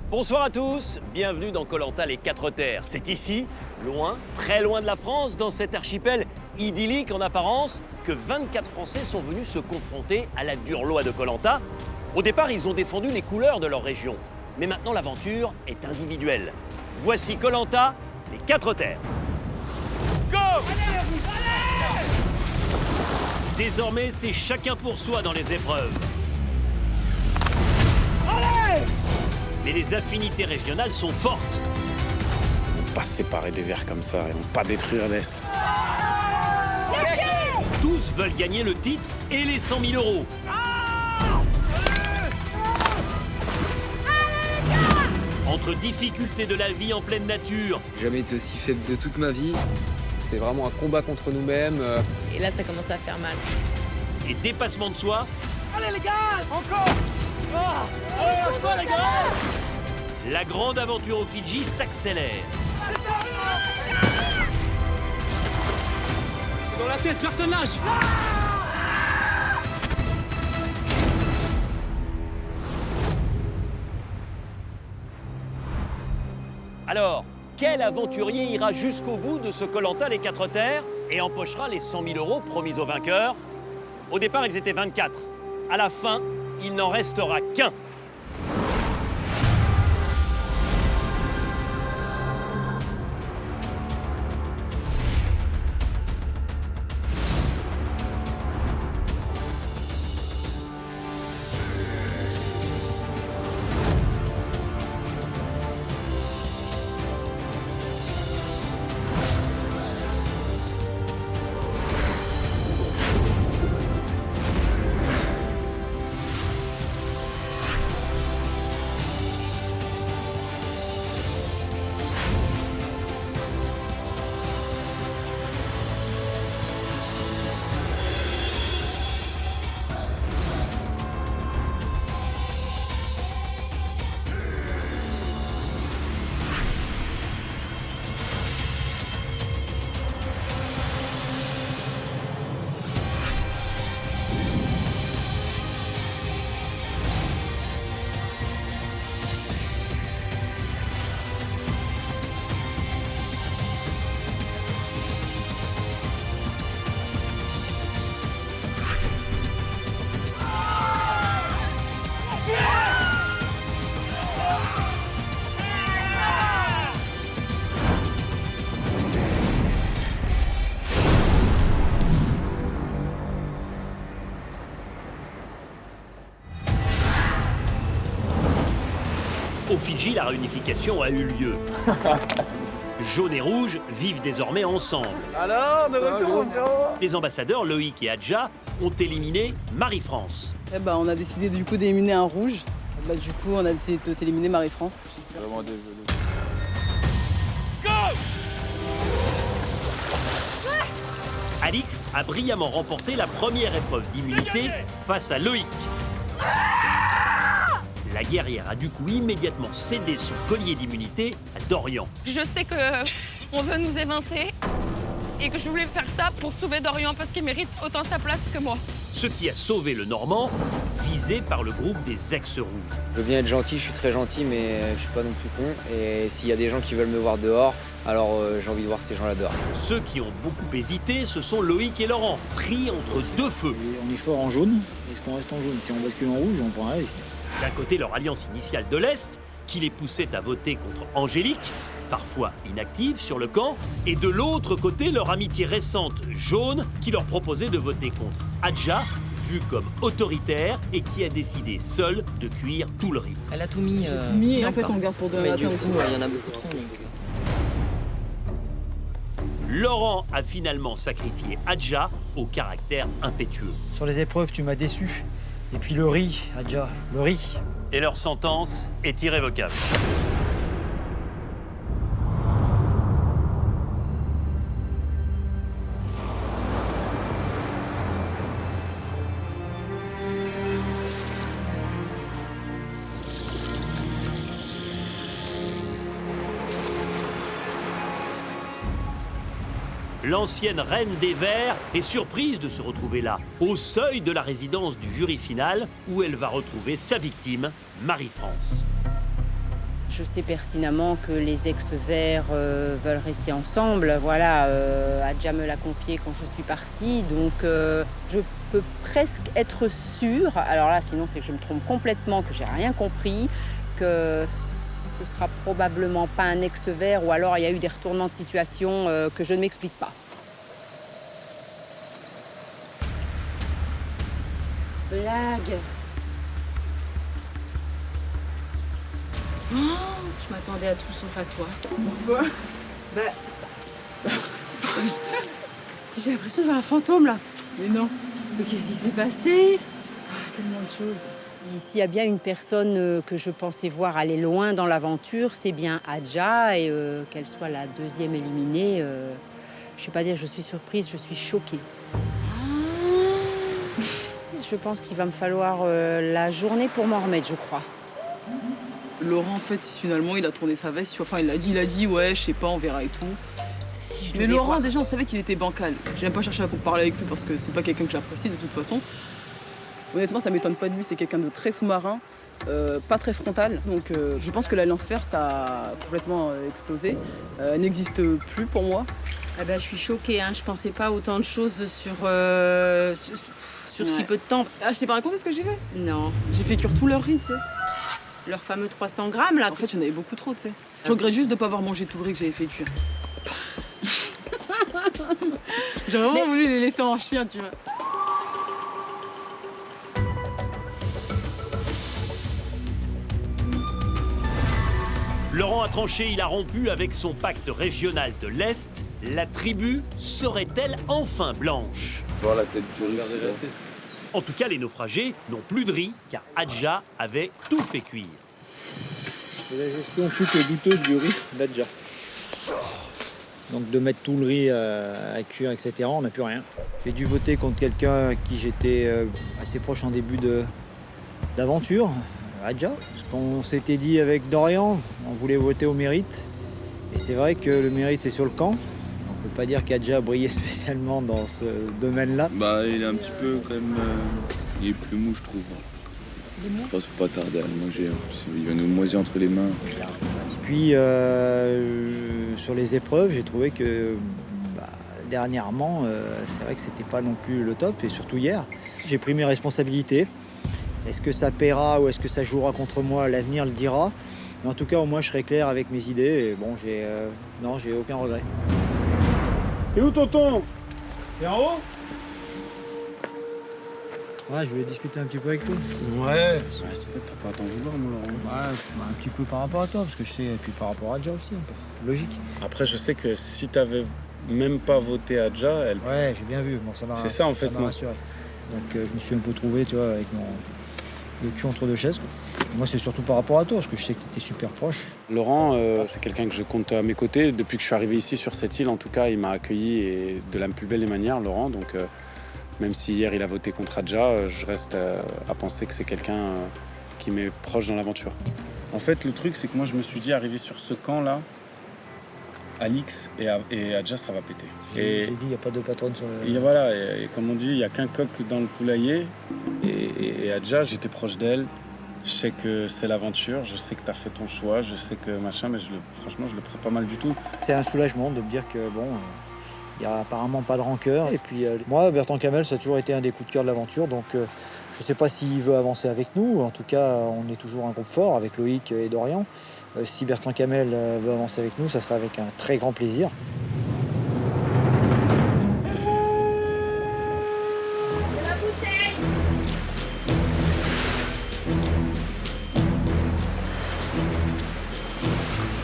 Bonsoir à tous, bienvenue dans Koh Lanta les Quatre Terres. C'est ici, loin, très loin de la France, dans cet archipel idyllique en apparence, que 24 Français sont venus se confronter à la dure loi de Koh Lanta. Au départ, ils ont défendu les couleurs de leur région. Mais maintenant, l'aventure est individuelle. Voici Koh Lanta, les Quatre Terres. Go! Allez! Désormais, c'est chacun pour soi dans les épreuves. Allez! Mais les affinités régionales sont fortes. On ne peut pas se séparer des Verts comme ça et on ne peut pas détruire l'Est. Tous veulent gagner le titre et les 100 000 euros. Entre difficultés de la vie en pleine nature, J'ai jamais été aussi faible de toute ma vie. C'est vraiment un combat contre nous-mêmes. Et là, ça commence à faire mal. et dépassement de soi, Allez les gars, encore les gars. la grande aventure aux Fidji s'accélère. Dans la tête, personne lâche. Alors, quel aventurier ira jusqu'au bout de ce Koh Lanta les Quatre Terres et empochera les 100 000 euros promis aux vainqueurs? Au départ, ils étaient 24. À la fin, il n'en restera qu'un. Aux Fidji, la réunification a eu lieu. Jaune et rouge vivent désormais ensemble. Alors, de retour, Les ambassadeurs Loïc et Adja ont éliminé Marie-France. On a décidé du coup d'éliminer un rouge. Du coup, on a décidé de t'éliminer Marie-France. Vraiment désolé. Alix a brillamment remporté la première épreuve d'immunité face à Loïc. La guerrière a du coup immédiatement cédé son collier d'immunité à Dorian. Je sais que on veut nous évincer et que je voulais faire ça pour sauver Dorian parce qu'il mérite autant sa place que moi. Ce qui a sauvé le Normand, visé par le groupe des ex-rouges. Je veux bien être gentil, je suis très gentil, mais je suis pas non plus con. Et s'il y a des gens qui veulent me voir dehors, alors j'ai envie de voir ces gens-là dehors. Ceux qui ont beaucoup hésité, ce sont Loïc et Laurent, pris entre deux feux. On est fort en jaune. Est-ce qu'on reste en jaune? Si on bascule en rouge, on prend un risque. D'un côté, leur alliance initiale de l'Est, qui les poussait à voter contre Angélique, parfois inactive sur le camp, et de l'autre côté, leur amitié récente jaune, qui leur proposait de voter contre Adja, vue comme autoritaire et qui a décidé seule de cuire tout le riz. Elle a tout mis. Et en fait, on garde pour demain matin aussi. il y en a beaucoup trop. Laurent a finalement sacrifié Adja au caractère impétueux. Sur les épreuves, tu m'as déçu. Et puis le riz, Adja, le riz. Et leur sentence est irrévocable. L'ancienne reine des Verts est surprise de se retrouver là, au seuil de la résidence du jury final, où elle va retrouver sa victime, Marie-France. Je sais pertinemment que les ex-verts veulent rester ensemble. Voilà, Adja me l'a confié quand je suis partie. Donc, je peux presque être sûre, alors là, sinon c'est que je me trompe complètement, que j'ai rien compris, que ce sera probablement pas un ex-vert ou alors il y a eu des retournements de situation que je ne m'explique pas. Blague. Oh, je m'attendais à tout sauf à toi. Pourquoi? J'ai l'impression de voir un fantôme là. Mais non. Mais qu'est-ce qui s'est passé? Tellement de choses. S'il y a bien une personne que je pensais voir aller loin dans l'aventure, c'est bien Adja et qu'elle soit la deuxième éliminée. Je ne vais pas dire que je suis surprise, je suis choquée. Je pense qu'il va me falloir la journée pour m'en remettre, je crois. Laurent, en fait, finalement, il a tourné sa veste. Enfin, il a dit, ouais, je sais pas, on verra et tout. Si je Mais devais Laurent, voir- déjà, on savait qu'il était bancal. J'ai même pas cherché à parler avec lui parce que c'est pas quelqu'un que j'apprécie de toute façon. Honnêtement, ça m'étonne pas de lui. C'est quelqu'un de très sous-marin, pas très frontal. Donc, je pense que l'Alliance Verte a complètement explosé. Elle n'existe plus pour moi. Ah ben, je suis choquée, hein. Je pensais pas autant de choses sur si Ouais. peu de temps. Ah, je t'ai pas raconté ce que j'ai fait. Non. J'ai fait cuire tout leur riz, tu sais. Leurs fameux 300 grammes, là. En fait, j'en avais beaucoup trop, tu sais. Je regrette juste de pas avoir mangé tout le riz que j'avais fait cuire. J'ai vraiment voulu les laisser en chien, tu vois. Laurent a tranché, il a rompu avec son pacte régional de l'Est. La tribu serait-elle enfin blanche? Voir la tête du riz. En tout cas, les naufragés n'ont plus de riz, car Adja avait tout fait cuire. C'est la gestion plutôt douteuse du riz d'Adja. Donc de mettre tout le riz à cuire, etc., on n'a plus rien. J'ai dû voter contre quelqu'un à qui j'étais assez proche en début d'aventure, Adja. Parce qu'on s'était dit avec Dorian, on voulait voter au mérite. Et c'est vrai que le mérite, c'est sur le camp. On ne peut pas dire qu'Adja brillait spécialement dans ce domaine-là. Bah, il est un petit peu quand même. Il est plus mou, je trouve. Je pense qu'il faut pas tarder à le manger. Il va nous moisir entre les mains. Puis sur les épreuves, j'ai trouvé que dernièrement, c'est vrai que c'était pas non plus le top, et surtout hier. J'ai pris mes responsabilités. Est-ce que ça paiera ou est-ce que ça jouera contre moi? L'avenir le dira. Mais en tout cas, au moins, je serai clair avec mes idées. Et bon, j'ai aucun regret. T'es où, tonton? T'es en haut? Ouais, je voulais discuter un petit peu avec toi. Ouais. Tu sais, t'as pas à t'en vouloir, mon Laurent. Ouais, un petit peu par rapport à toi, parce que je sais, et puis par rapport à Adja aussi, un peu. Logique. Après, je sais que si t'avais même pas voté Adja, elle. Ouais, j'ai bien vu. Bon, ça m'a. C'est ça, en fait, m'a moi. rassuré. Donc je me suis un peu trouvé, tu vois, avec le cul entre deux chaises, quoi. Moi, c'est surtout par rapport à toi, parce que je sais que tu étais super proche. Laurent, c'est quelqu'un que je compte à mes côtés. Depuis que je suis arrivé ici sur cette île, en tout cas, il m'a accueilli et de la plus belle des manières, Laurent. Donc, même si hier il a voté contre Adja, je reste à penser que c'est quelqu'un qui m'est proche dans l'aventure. En fait, le truc, c'est que moi, je me suis dit, arrivé sur ce camp-là, Alix et Adja, ça va péter. J'ai dit, il n'y a pas de patronne sur le... Et voilà, et comme on dit, il n'y a qu'un coq dans le poulailler. Et Adja, j'étais proche d'elle. Je sais que c'est l'aventure, je sais que tu as fait ton choix, je sais que machin, mais franchement, je le prends pas mal du tout. C'est un soulagement de me dire que, bon, il n'y a apparemment pas de rancœur. Et puis, moi, Bertrand Camel, ça a toujours été un des coups de cœur de l'aventure. Donc, je ne sais pas s'il veut avancer avec nous. En tout cas, on est toujours un groupe fort avec Loïc et Dorian. Si Bertrand Camel veut avancer avec nous, ça sera avec un très grand plaisir.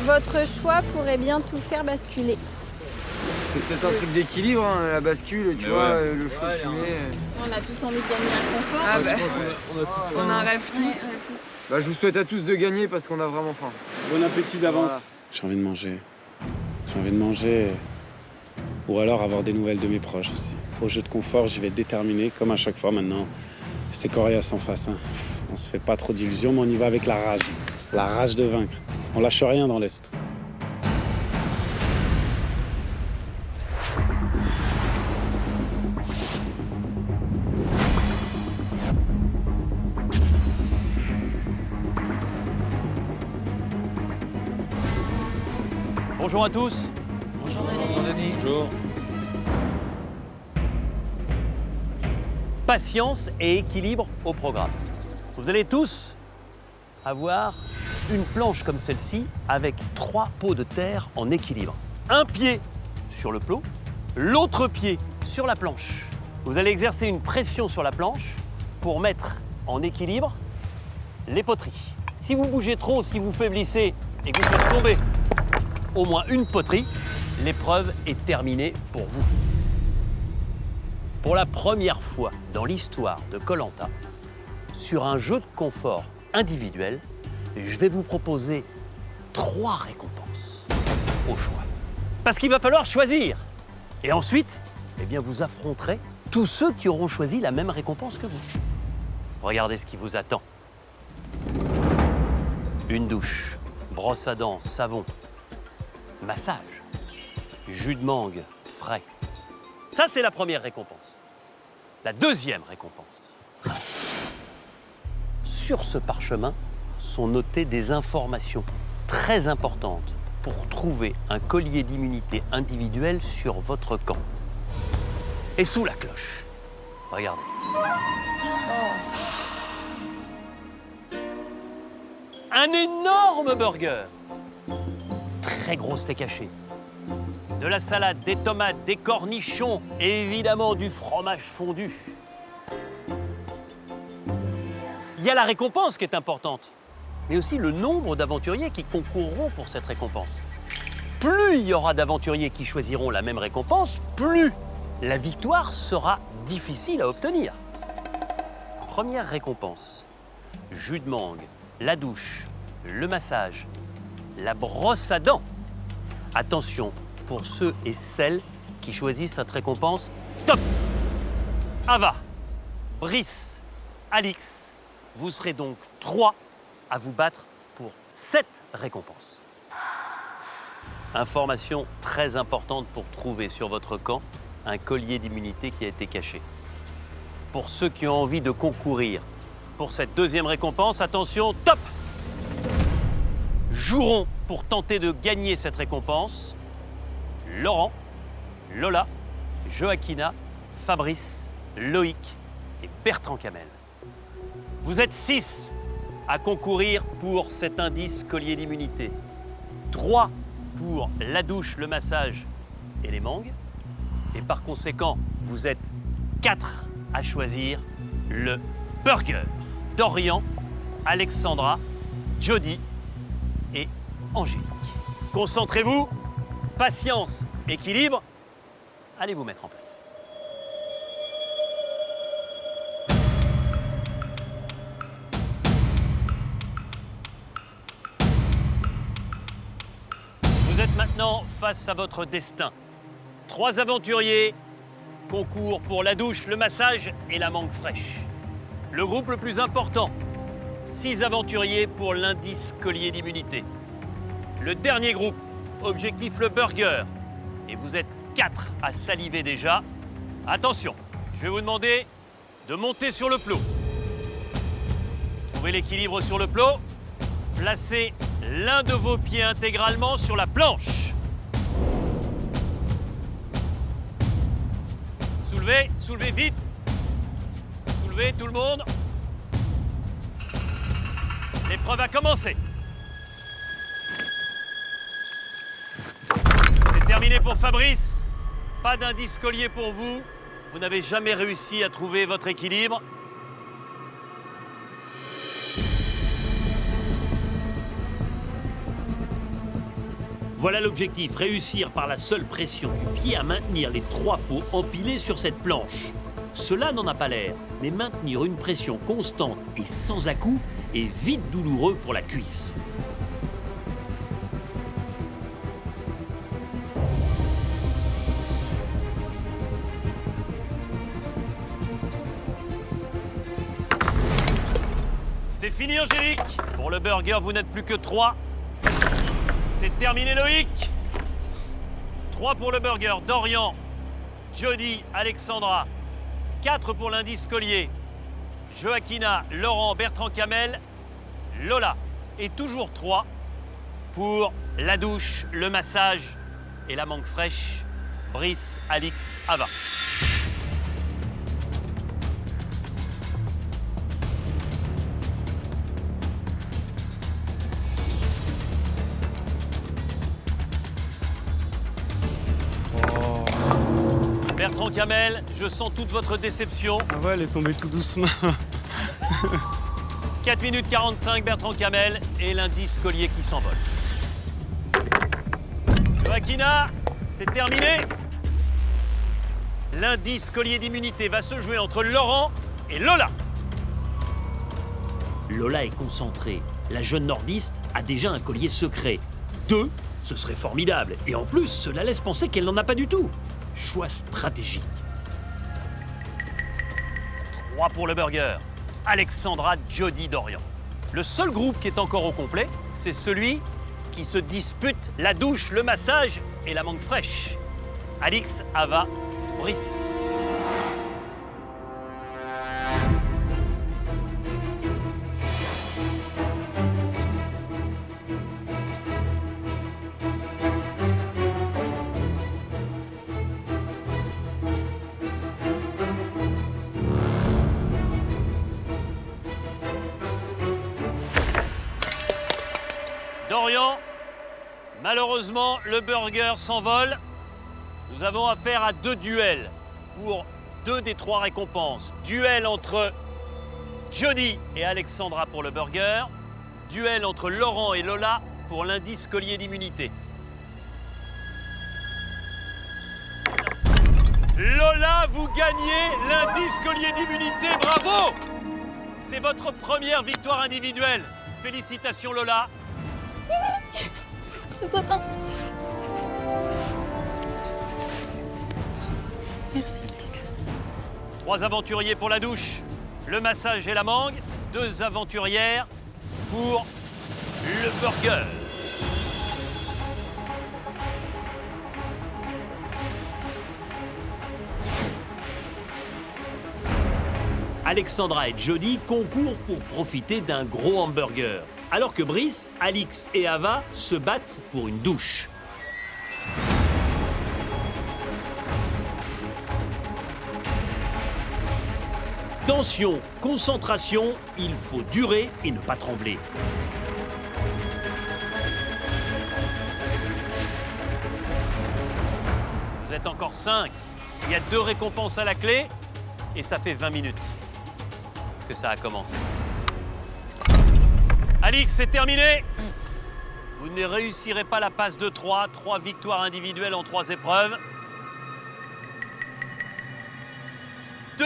Votre choix pourrait bien tout faire basculer. C'est peut-être un truc d'équilibre, hein, la bascule, tu vois, le choix que tu mets. On a tous envie de gagner un confort. Ah bah, on a un rêve tous. Bah, je vous souhaite à tous de gagner parce qu'on a vraiment faim. Bon appétit d'avance. Voilà. J'ai envie de manger. J'ai envie de manger. Ou alors avoir des nouvelles de mes proches aussi. Au jeu de confort, j'y vais déterminé, comme à chaque fois maintenant. C'est coriace en face. Hein. On se fait pas trop d'illusions, mais on y va avec la rage. La rage de vaincre. On lâche rien dans l'Est. Bonjour à tous. Bonjour Denis. Bonjour. Patience et équilibre au programme. Vous allez tous avoir une planche comme celle-ci avec 3 pots de terre en équilibre. Un pied sur le plot, l'autre pied sur la planche. Vous allez exercer une pression sur la planche pour mettre en équilibre les poteries. Si vous bougez trop, si vous faiblissez et que vous faites tomber au moins une poterie, l'épreuve est terminée pour vous. Pour la première fois dans l'histoire de Koh-Lanta, sur un jeu de confort individuel, je vais vous proposer 3 récompenses au choix. Parce qu'il va falloir choisir. Et ensuite, eh bien, vous affronterez tous ceux qui auront choisi la même récompense que vous. Regardez ce qui vous attend. Une douche, brosse à dents, savon, massage, jus de mangue frais. Ça, c'est la première récompense. La deuxième récompense. Sur ce parchemin sont notées des informations très importantes pour trouver un collier d'immunité individuel sur votre camp. Et sous la cloche, regardez. Un énorme burger. Très gros steak haché. De la salade, des tomates, des cornichons et évidemment du fromage fondu. Il y a la récompense qui est importante, mais aussi le nombre d'aventuriers qui concourront pour cette récompense. Plus il y aura d'aventuriers qui choisiront la même récompense, plus la victoire sera difficile à obtenir. Première récompense, jus de mangue, la douche, le massage, la brosse à dents. Attention, pour ceux et celles qui choisissent cette récompense, top! Ava, Brice, Alix, vous serez donc 3 à vous battre pour cette récompense. Information très importante pour trouver sur votre camp un collier d'immunité qui a été caché. Pour ceux qui ont envie de concourir pour cette deuxième récompense, attention, top! Joueront pour tenter de gagner cette récompense Laurent, Lola, Joaquina, Fabrice, Loïc et Bertrand Camel. Vous êtes 6 à concourir pour cet indice collier d'immunité. 3 pour la douche, le massage et les mangues. Et par conséquent, vous êtes 4 à choisir le burger. Dorian, Alexandra, Jody et Angélique. Concentrez-vous, patience, équilibre. Allez vous mettre en place. Vous êtes maintenant face à votre destin. 3 aventuriers concourent pour la douche, le massage et la mangue fraîche. Le groupe le plus important, 6 aventuriers pour l'indice collier d'immunité. Le dernier groupe, objectif le burger. Et vous êtes 4 à saliver déjà. Attention, je vais vous demander de monter sur le plot. Trouvez l'équilibre sur le plot. Placez l'un de vos pieds intégralement sur la planche. Soulevez, soulevez vite. Soulevez tout le monde. L'épreuve a commencé. C'est terminé pour Fabrice. Pas d'indice collier pour vous. Vous n'avez jamais réussi à trouver votre équilibre. Voilà l'objectif, réussir par la seule pression du pied à maintenir les 3 pots empilés sur cette planche. Cela n'en a pas l'air, mais maintenir une pression constante et sans à-coups est vite douloureux pour la cuisse. C'est fini Angélique. Pour le burger, vous n'êtes plus que 3. C'est terminé Loïc. 3 pour le burger, Dorian, Jody, Alexandra. 4 pour l'indice collier, Joaquina, Laurent, Bertrand Camel, Lola. Et toujours 3 Pour la douche, le massage et la mangue fraîche, Brice, Alix, Ava. Bertrand Camel, je sens toute votre déception. Ah ouais, elle est tombée tout doucement. 4 minutes 45, Bertrand Camel et l'indice collier qui s'envole. Joaquina, c'est terminé. L'indice collier d'immunité va se jouer entre Laurent et Lola. Lola est concentrée. La jeune nordiste a déjà un collier secret. 2, ce serait formidable. Et en plus, cela laisse penser qu'elle n'en a pas du tout. Choix stratégique. 3 pour le burger. Alexandra, Jody, Dorian. Le seul groupe qui est encore au complet, c'est celui qui se dispute la douche, le massage et la mangue fraîche. Alix, Ava, Brice. Dorian, malheureusement, le burger s'envole. Nous avons affaire à 2 duels pour 2 des 3 récompenses. Duel entre Jody et Alexandra pour le burger. Duel entre Laurent et Lola pour l'indice collier d'immunité. Lola, vous gagnez l'indice collier d'immunité, bravo! C'est votre première victoire individuelle. Félicitations Lola. Le copain. Merci. 3 aventuriers pour la douche, le massage et la mangue. 2 aventurières pour le burger. Alexandra et Jody concourent pour profiter d'un gros hamburger, alors que Brice, Alix et Ava se battent pour une douche. Tension, concentration, il faut durer et ne pas trembler. Vous êtes encore 5. Il y a 2 récompenses à la clé et ça fait 20 minutes que ça a commencé. Alix, c'est terminé. Vous ne réussirez pas la passe de 3. 3 victoires individuelles en 3 épreuves. 2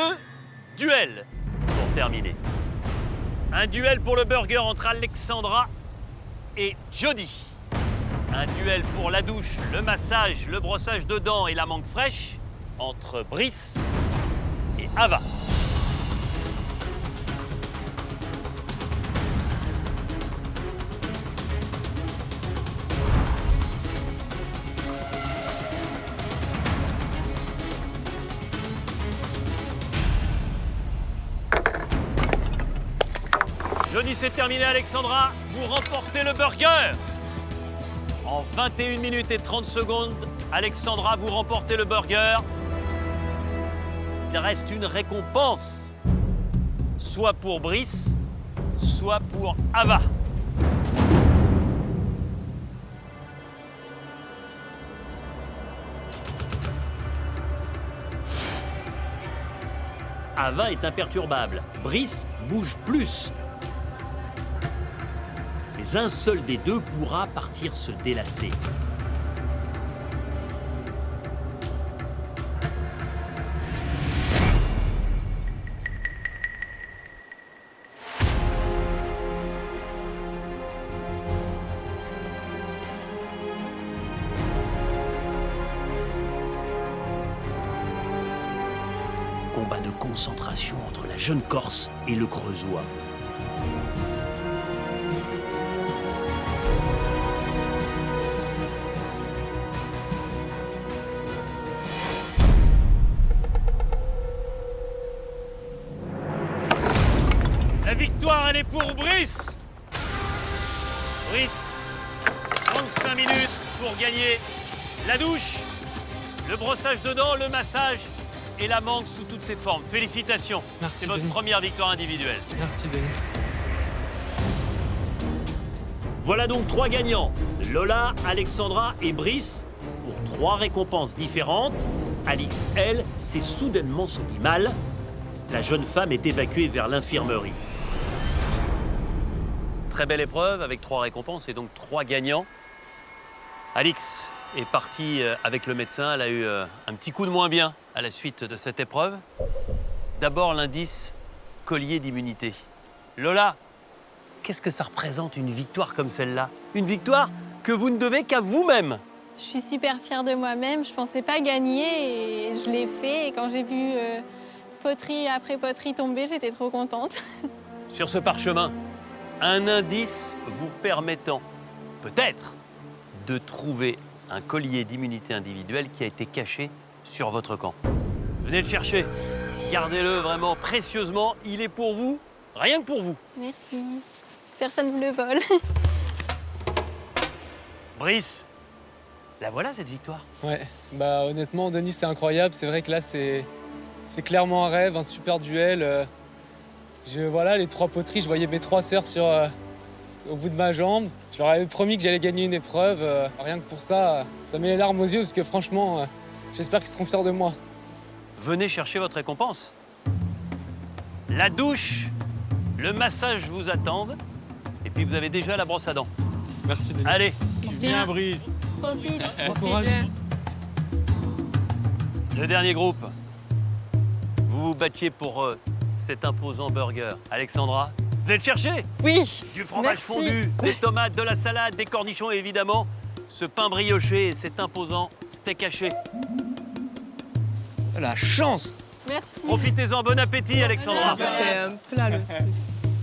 duels pour terminer. Un duel pour le burger entre Alexandra et Jody. Un duel pour la douche, le massage, le brossage de dents et la mangue fraîche entre Brice et Ava. Jody, c'est terminé, Alexandra. Vous remportez le burger. En 21 minutes et 30 secondes, Alexandra, vous remportez le burger. Il reste une récompense, soit pour Brice, soit pour Ava. Ava est imperturbable. Brice bouge plus. Mais un seul des 2 pourra partir se délasser. Combat de concentration entre la jeune Corse et le Creusois. La victoire, elle est pour Brice. Brice, 45 minutes pour gagner la douche, le brossage de dents, le massage et la mangue sous toutes ses formes. Félicitations. Merci, C'est votre Denis. première victoire individuelle. Merci, Denis. Voilà donc 3 gagnants. Lola, Alexandra et Brice pour 3 récompenses différentes. Alix, elle, s'est soudainement sentie mal. La jeune femme est évacuée vers l'infirmerie. Très belle épreuve avec 3 récompenses et donc 3 gagnants. Alix est partie avec le médecin. Elle a eu un petit coup de moins bien à la suite de cette épreuve. D'abord l'indice collier d'immunité. Lola, qu'est-ce que ça représente une victoire comme celle-là? Une victoire que vous ne devez qu'à vous-même. Je suis super fière de moi-même. Je pensais pas gagner et je l'ai fait. Et quand j'ai vu poterie après poterie tomber, j'étais trop contente. Sur ce parchemin, un indice vous permettant peut-être de trouver un collier d'immunité individuelle qui a été caché sur votre camp. Venez le chercher, gardez-le vraiment précieusement, il est pour vous, rien que pour vous. Merci. Personne ne vous le vole. Brice, la voilà cette victoire. Ouais, bah honnêtement, Denis, c'est incroyable. C'est vrai que là, c'est clairement un rêve, un super duel. Voilà, les 3 poteries, je voyais mes 3 sœurs au bout de ma jambe. Je leur avais promis que j'allais gagner une épreuve. Rien que pour ça, ça met les larmes aux yeux parce que franchement, j'espère qu'ils seront fiers de moi. Venez chercher votre récompense. La douche, le massage vous attendent. Et puis vous avez déjà la brosse à dents. Merci, Denis. Allez, Viens, Brice. Profite. Bon courage. Le dernier groupe. Vous vous battiez pour cet imposant burger. Alexandra, vous allez le chercher? Oui. Du fromage fondu, des tomates, de la salade, des cornichons et évidemment ce pain brioché et cet imposant steak haché. La chance! Merci. Profitez-en, bon appétit Alexandra. C'est un plat, le truc.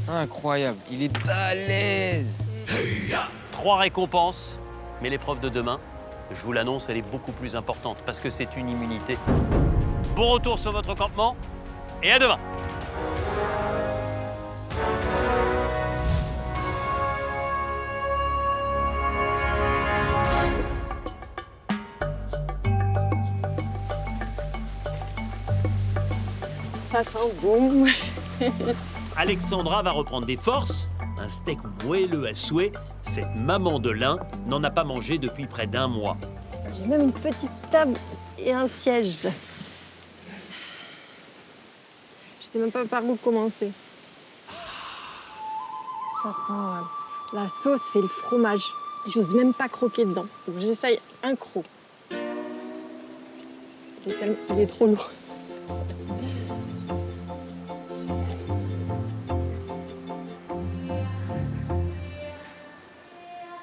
Incroyable, il est balèze! 3 récompenses, mais l'épreuve de demain, je vous l'annonce, elle est beaucoup plus importante parce que c'est une immunité. Bon retour sur votre campement et à demain. Ça sent bon. Alexandra va reprendre des forces, un steak moelleux à souhait. Cette maman de lin n'en a pas mangé depuis près d'1 mois. J'ai même une petite table et un siège. Je sais même pas par où commencer. Ça sent la sauce et le fromage. J'ose même pas croquer dedans. Donc j'essaye un croc. Il est trop lourd.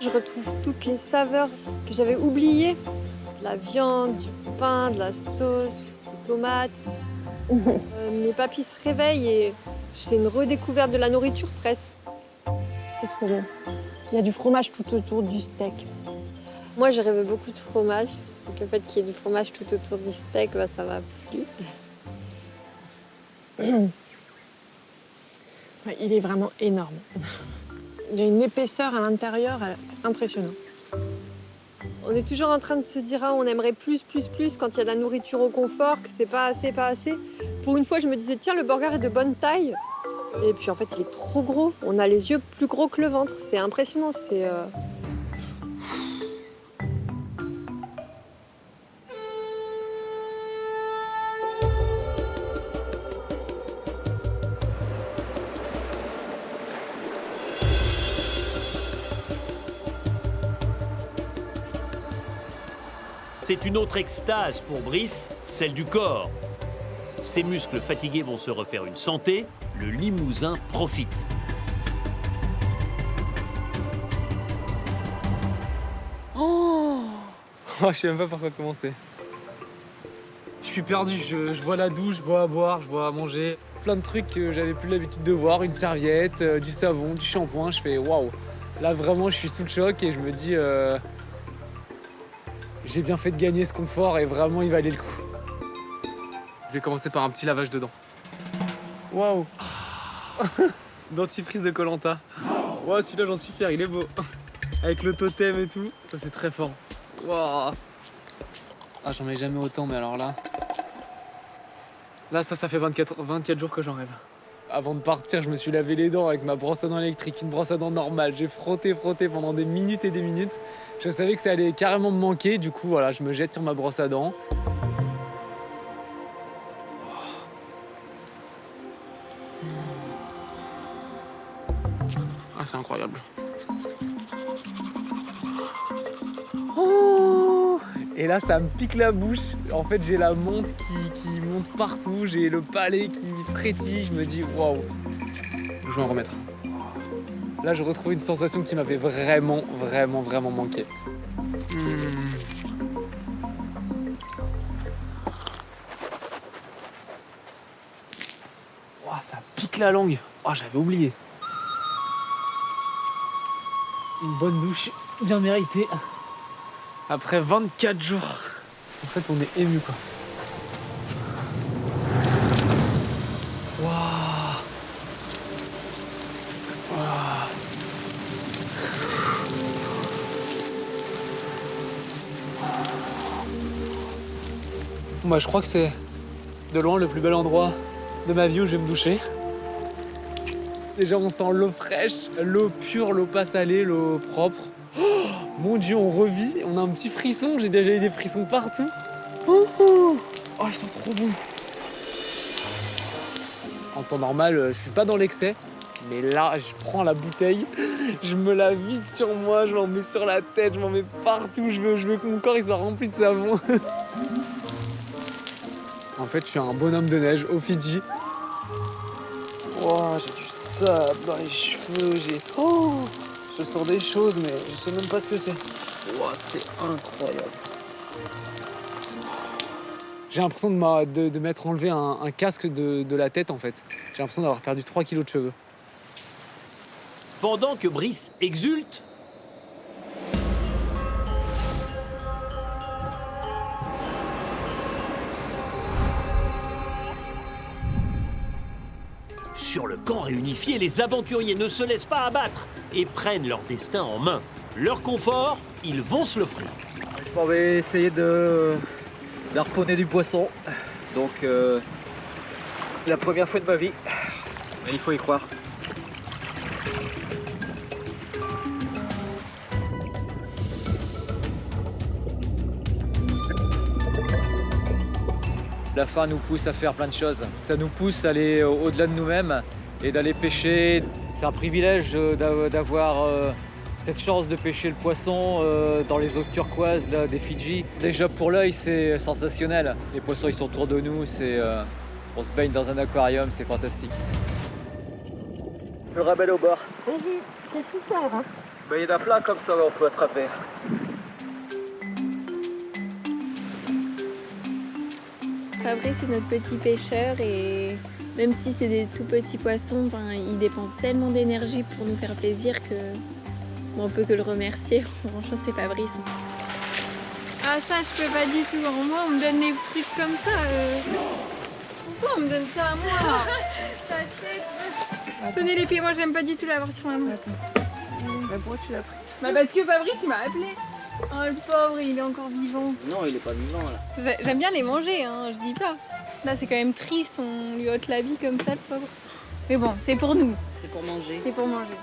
Je retrouve toutes les saveurs que j'avais oubliées. De la viande, du pain, de la sauce, des tomates. Mes papilles se réveillent et c'est une redécouverte de la nourriture presque. C'est trop bon. Il y a du fromage tout autour du steak. Moi, je rêvais beaucoup de fromage. Donc le fait qu'il y ait du fromage tout autour du steak, bah, ça m'a plu. Ouais, il est vraiment énorme. Il y a une épaisseur à l'intérieur, c'est impressionnant. On est toujours en train de se dire on aimerait plus quand il y a de la nourriture au confort, que c'est pas assez, pas assez. Pour une fois, je me disais tiens, le burger est de bonne taille. Et puis en fait, il est trop gros. On a les yeux plus gros que le ventre. C'est impressionnant. C'est une autre extase pour Brice, celle du corps. Ses muscles fatigués vont se refaire une santé, le Limousin profite. Oh, je sais même pas par quoi commencer. Je suis perdu, je vois la douche, je vois à boire, je vois à manger. Plein de trucs que j'avais plus l'habitude de voir, une serviette, du savon, du shampoing. Je fais waouh. Là vraiment, je suis sous le choc et je me dis j'ai bien fait de gagner ce confort et vraiment il valait le coup. Je vais commencer par un petit lavage de dents. Waouh. Dentifrice de Koh-Lanta. Waouh, celui-là j'en suis fier, il est beau. avec le totem et tout. Ça, c'est très fort. Waouh. Ah, j'en ai jamais autant, mais alors là... Là, ça fait 24 jours que j'en rêve. Avant de partir, je me suis lavé les dents avec ma brosse à dents électrique, une brosse à dents normale. J'ai frotté pendant des minutes et des minutes. Je savais que ça allait carrément me manquer. Du coup, voilà, je me jette sur ma brosse à dents. Ah, c'est incroyable. Oh, et là, ça me pique la bouche. En fait, j'ai la menthe qui monte partout. J'ai le palais qui frétille. Je me dis, waouh, je vais en remettre. Là, je retrouve une sensation qui m'avait vraiment manqué. Oh, ça pique la langue. Oh, j'avais oublié. Une bonne douche bien méritée. Après 24 jours. En fait, on est ému, quoi. Waouh. Waouh. Moi, je crois que c'est de loin le plus bel endroit de ma vie où je vais me doucher. Déjà, on sent l'eau fraîche, l'eau pure, l'eau pas salée, l'eau propre. Oh, mon Dieu, on revit, on a un petit frisson. J'ai déjà eu des frissons partout. Oh, ils sont trop bons. En temps normal, je suis pas dans l'excès. Mais là, je prends la bouteille, je me la vide sur moi, je m'en mets sur la tête, je m'en mets partout. Je veux que mon corps il soit rempli de savon. En fait, je suis un bonhomme de neige aux Fidji. Oh, j'ai du sable dans les cheveux, je sens des choses, mais je sais même pas ce que c'est. Oh, c'est incroyable. J'ai l'impression de m'être enlevé un casque de la tête, en fait. J'ai l'impression d'avoir perdu 3 kilos de cheveux. Pendant que Brice exulte, sur le camp réunifié, les aventuriers ne se laissent pas abattre et prennent leur destin en main. Leur confort, ils vont se l'offrir. Je m'en vais essayer de harponner du poisson. Donc, la première fois de ma vie. Mais il faut y croire. La faim nous pousse à faire plein de choses. Ça nous pousse à aller au-delà de nous-mêmes et d'aller pêcher. C'est un privilège d'avoir cette chance de pêcher le poisson dans les eaux turquoises là, des Fidji. Déjà pour l'œil, c'est sensationnel. Les poissons ils sont autour de nous, on se baigne dans un aquarium, c'est fantastique. Le rabel au bord. C'est super, hein. Il y en a plein comme ça, on peut attraper. Fabrice, c'est notre petit pêcheur et même si c'est des tout petits poissons, il dépense tellement d'énergie pour nous faire plaisir que on peut que le remercier. Franchement, c'est Fabrice. Ah ça, je peux pas du tout. Moi, on me donne des trucs comme ça. Pourquoi on me donne ça à moi? Ta tête. Tenez les pieds, moi j'aime pas du tout l'avoir sur la main. Pourquoi tu l'as pris? Parce que Fabrice, il m'a appelé. Oh le pauvre, il est encore vivant. Non, il est pas vivant là. J'aime bien les manger, hein, je dis pas. Là, c'est quand même triste, on lui ôte la vie comme ça, le pauvre. Mais bon, c'est pour nous. C'est pour manger. C'est pour manger.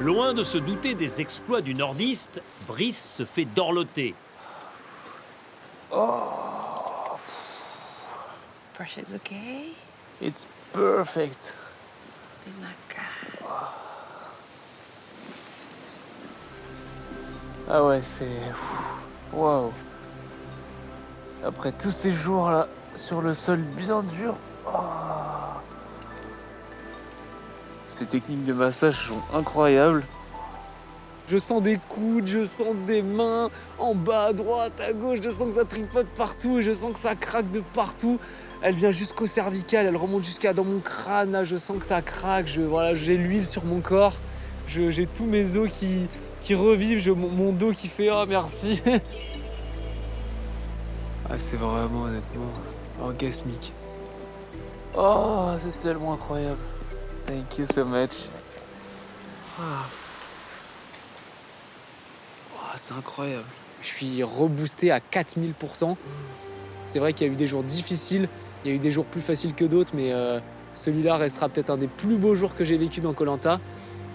Loin de se douter des exploits du nordiste, Brice se fait dorloter. Pressure's okay. It's perfect. Ah ouais, c'est... Waouh. Après tous ces jours-là, sur le sol bien dur... Ces techniques de massage sont incroyables. Je sens des coudes, je sens des mains, en bas, à droite, à gauche, je sens que ça tripote partout et je sens que ça craque de partout. Elle vient jusqu'au cervical, elle remonte jusqu'à dans mon crâne, là, je sens que ça craque, j'ai l'huile sur mon corps, j'ai tous mes os qui revivent, mon dos qui fait « Oh, merci !» Ah, c'est vraiment, honnêtement, orgasmique. Oh, c'est tellement incroyable. Thank you so much. Ah. Oh, c'est incroyable. Je suis reboosté à 4000%. C'est vrai qu'il y a eu des jours difficiles, il y a eu des jours plus faciles que d'autres, mais celui-là restera peut-être un des plus beaux jours que j'ai vécu dans Koh Lanta.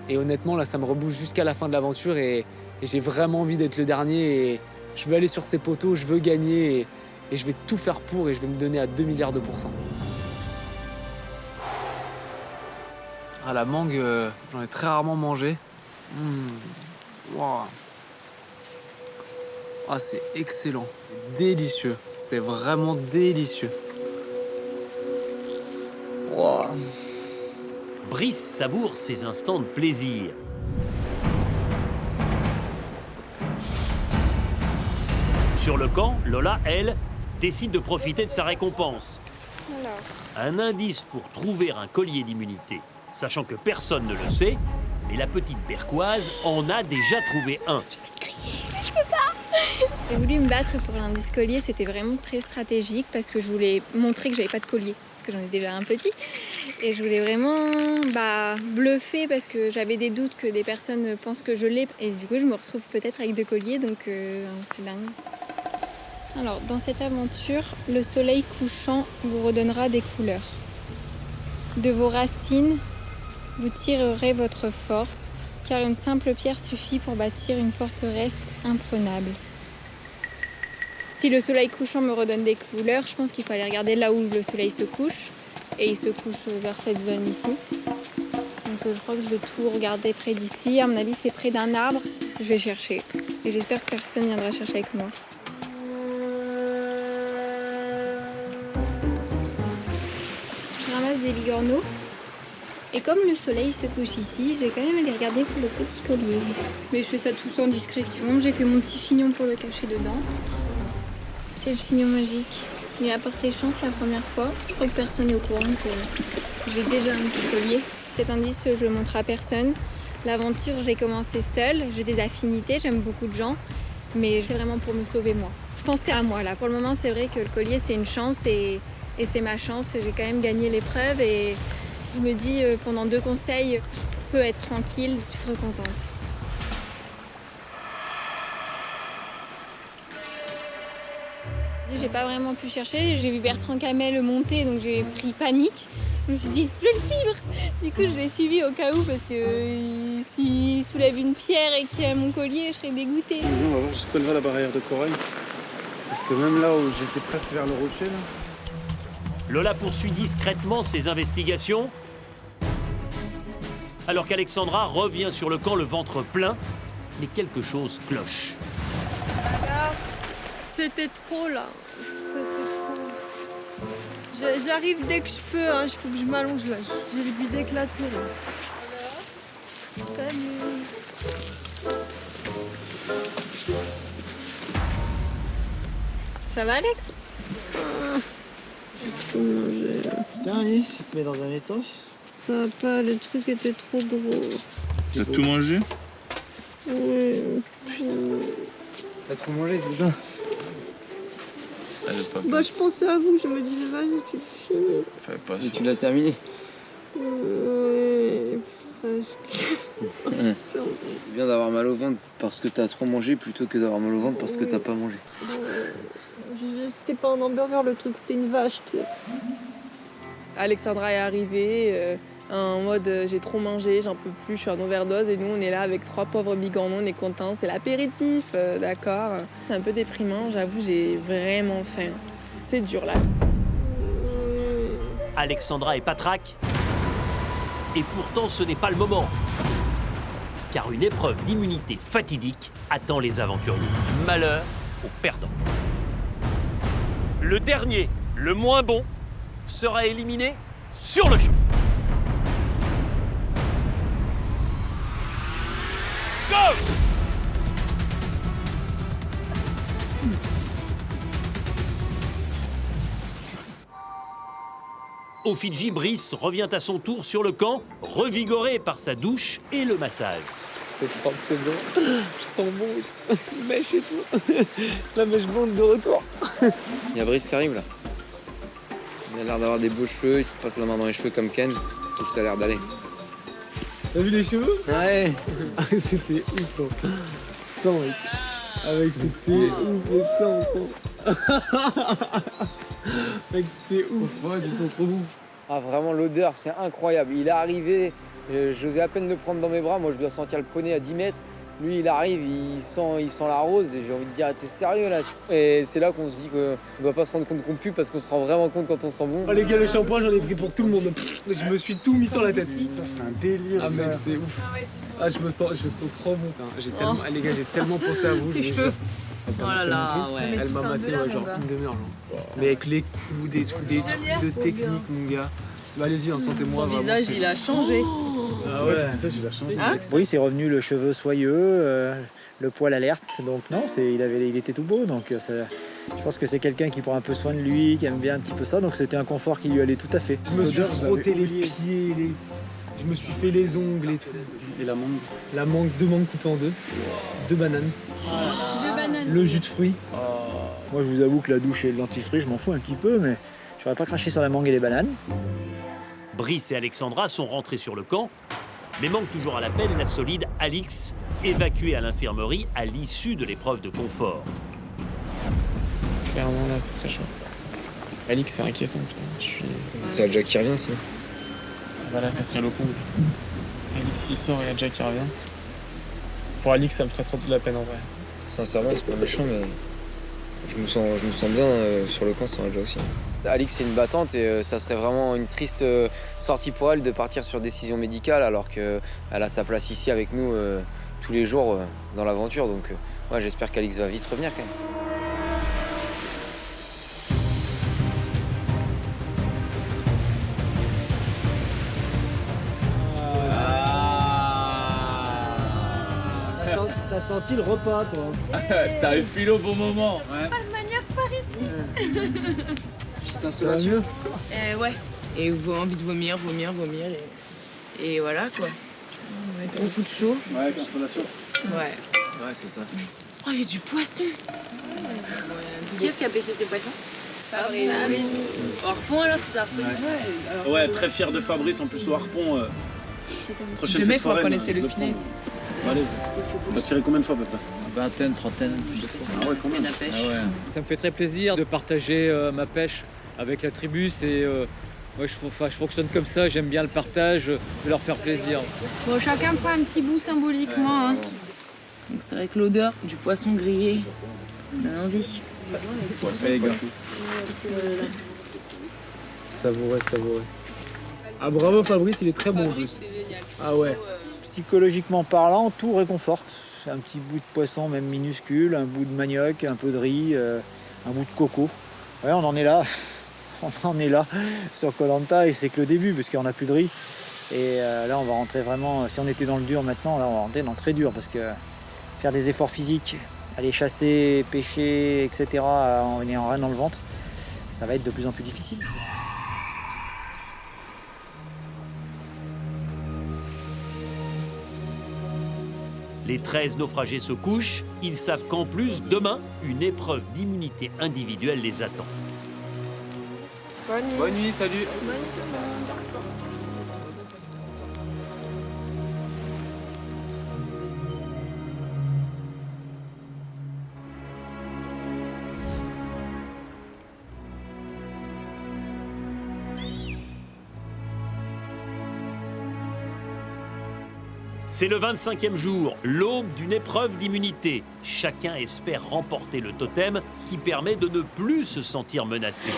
Et honnêtement, là, ça me rebooste jusqu'à la fin de l'aventure et j'ai vraiment envie d'être le dernier. Et je veux aller sur ces poteaux, je veux gagner et je vais tout faire pour et je vais me donner à 2 milliards de %. Ah, la mangue, j'en ai très rarement mangé. Wow. Ah, c'est excellent, délicieux, c'est vraiment délicieux. Wow. Brice savoure ces instants de plaisir. Sur le camp, Lola, elle, décide de profiter de sa récompense. Alors, Un indice pour trouver un collier d'immunité. Sachant que personne ne le sait, mais la petite Berquoise en a déjà trouvé un. j'ai voulu me battre pour l'indice collier, c'était vraiment très stratégique parce que je voulais montrer que j'avais pas de collier, parce que j'en ai déjà un petit. Et je voulais vraiment bluffer parce que j'avais des doutes que des personnes pensent que je l'ai. Et du coup, je me retrouve peut-être avec 2 colliers, donc c'est dingue. Alors, dans cette aventure, le soleil couchant vous redonnera des couleurs. De vos racines, vous tirerez votre force, car une simple pierre suffit pour bâtir une forteresse imprenable. Si le soleil couchant me redonne des couleurs, je pense qu'il faut aller regarder là où le soleil se couche. Et il se couche vers cette zone ici. Donc je crois que je vais tout regarder près d'ici. À mon avis, c'est près d'un arbre. Je vais chercher. Et j'espère que personne viendra chercher avec moi. Je ramasse des bigorneaux. Et comme le soleil se couche ici, je vais quand même aller regarder pour le petit collier. Mais je fais ça tout sans discrétion. J'ai fait mon petit chignon pour le cacher dedans. C'est le chignon magique. Il m'a apporté chance la première fois. Je crois que personne n'est au courant que j'ai déjà un petit collier. Cet indice, je le montre à personne. L'aventure, j'ai commencé seule. J'ai des affinités, j'aime beaucoup de gens. Mais c'est vraiment pour me sauver moi. Je pense qu'à moi là. Pour le moment, c'est vrai que le collier, c'est une chance et c'est ma chance. J'ai quand même gagné l'épreuve et je me dis, pendant 2 conseils, je peux être tranquille. Je suis trop contente. J'ai pas vraiment pu chercher, j'ai vu Bertrand Camel monter, donc j'ai pris panique. Je me suis dit, je vais le suivre. Du coup, je l'ai suivi au cas où, parce que s'il soulève une pierre et qu'il y a mon collier, je serais dégoûtée. On va voir jusqu'où va la barrière de corail. Parce que même là où j'étais presque vers le rocher, là... Lola poursuit discrètement ses investigations, alors qu'Alexandra revient sur le camp le ventre plein, mais quelque chose cloche. C'était trop là. J'arrive dès que je peux, il faut que je m'allonge là. J'ai le but d'éclater là. Salut. Ça va, Alex? Putain, Alice, tu te mets dans un étang. Ça va pas, le truc était trop gros. T'as tout mangé? Oui. T'as trop mangé, c'est ça? Je pensais à vous, je me disais, vas-y, tu finis. Fallait pas. Et tu l'as terminé? Oui, presque. C'est bien d'avoir mal au ventre parce que t'as trop mangé plutôt que d'avoir mal au ventre parce que t'as pas mangé. C'était pas un hamburger le truc, c'était une vache. Alexandra est arrivée en mode j'ai trop mangé, j'en peux plus, je suis en overdose et nous on est là avec 3 pauvres bigorneaux, on est contents, c'est l'apéritif, d'accord. C'est un peu déprimant, j'avoue, j'ai vraiment faim. C'est dur là. Alexandra est patraque, et pourtant ce n'est pas le moment. Car une épreuve d'immunité fatidique attend les aventuriers. Malheur aux perdants. Le dernier, le moins bon, sera éliminé sur le champ. Go! Au Fidji, Brice revient à son tour sur le camp, revigoré par sa douche et le massage. c'est propre, c'est bon. Je sens bon. Mèche et tout. La mèche blonde de retour. Il y a Brice qui arrive là. Il a l'air d'avoir des beaux cheveux, il se passe la main dans les cheveux comme Ken. Donc ça a l'air d'aller. T'as vu les cheveux? Ouais. C'était ouf, hein. Sang, mec. Avec c'était ouf le sang, quoi. Mec, c'était ouf. Ouais, du sang trop bon. Ah vraiment l'odeur, c'est incroyable. Il est arrivé, j'osais à peine le prendre dans mes bras. Moi je dois sentir le poney à 10 mètres. Lui il arrive, il sent la rose et j'ai envie de dire t'es sérieux là? Et c'est là qu'on se dit qu'on ne doit pas se rendre compte qu'on pue parce qu'on se rend vraiment compte quand on sent bon. Oh les gars, le shampoing j'en ai pris pour tout le monde. Je me suis tout mis sur la tête. C'est un délire. Ah mec, c'est ouf. Ah je sens trop bon. J'ai tellement, les gars, j'ai tellement pensé à vous. Tes cheveux. Oh là là, ouais. Elle m'a massé genre une demi-heure. Mais avec les coups, des trucs de technique, mon gars. Allez-y, sentez-moi. Ton visage, il a changé. Ah ouais, le visage, il a changé. Hein? Oui, c'est revenu le cheveu soyeux, le poil alerte. Donc non, il était tout beau. Donc je pense que c'est quelqu'un qui prend un peu soin de lui, qui aime bien un petit peu ça. Donc c'était un confort qui lui allait tout à fait. Je me suis frotté les pieds, je me suis fait les ongles et tout. Et la mangue? La mangue, 2 mangues coupées en 2. 2 bananes. 2 bananes. Le jus de fruits. Moi, je vous avoue que la douche et le dentifrice, je m'en fous un petit peu, mais j'aurais pas craché sur la mangue et les bananes. Brice et Alexandra sont rentrés sur le camp, mais manque toujours à l'appel la solide Alix, évacuée à l'infirmerie à l'issue de l'épreuve de confort. Clairement, là, c'est très chaud. Alix, c'est inquiétant, putain. C'est Adja qui revient sinon. Voilà, ça serait le comble. Alix qui sort et Adja qui revient. Pour Alix, ça me ferait trop de la peine en vrai. Sincèrement, c'est pas méchant, mais je me sens bien sur le camp sans Adja aussi. Alix, c'est une battante et ça serait vraiment une triste sortie pour elle de partir sur décision médicale alors qu'elle a sa place ici avec nous tous les jours dans l'aventure. Donc ouais, j'espère qu'Alix va vite revenir quand même. T'as senti le repas, toi? T'arrives pile au bon moment. C'est pas le manioc par ici. Petite insolation. Ouais. Et envie de vomir et voilà quoi. Beaucoup de chaud. Ouais, consolation. Ouais. Ouais, c'est ça. Oh, il y a du poisson. Qui est-ce qui a pêché ces poissons? Fabrice. Harpon alors, c'est ça? Ouais, très fier de Fabrice en plus au harpon. Prochaine Le mec, fête moi, foraine, connaissait le filet. Allez, on va tirer combien de fois à peu près? Vingtaine, trentaine de fois. Ah ouais, quand même. Ça me fait très plaisir de partager ma pêche avec la tribu. Moi, je fonctionne comme ça, j'aime bien le partage, de leur faire plaisir. Bon, chacun prend un petit bout symboliquement. Hein. Donc c'est vrai que l'odeur du poisson grillé donne envie. Allez, gars. Savoureux. Ah bravo Fabrice, il est très bon en plus. Ah ouais. Psychologiquement parlant, tout réconforte. Un petit bout de poisson, même minuscule, un bout de manioc, un peu de riz, un bout de coco. Ouais, on en est là. On en est là sur Koh Lanta et c'est que le début parce qu'on n'a plus de riz. Et là, on va rentrer vraiment. Si on était dans le dur maintenant, là, on va rentrer dans le très dur parce que faire des efforts physiques, aller chasser, pêcher, etc. en ayant rien dans le ventre, ça va être de plus en plus difficile. Les 13 naufragés se couchent, ils savent qu'en plus, demain, une épreuve d'immunité individuelle les attend. Bonne nuit, salut. C'est le 25e jour, l'aube d'une épreuve d'immunité. Chacun espère remporter le totem qui permet de ne plus se sentir menacé.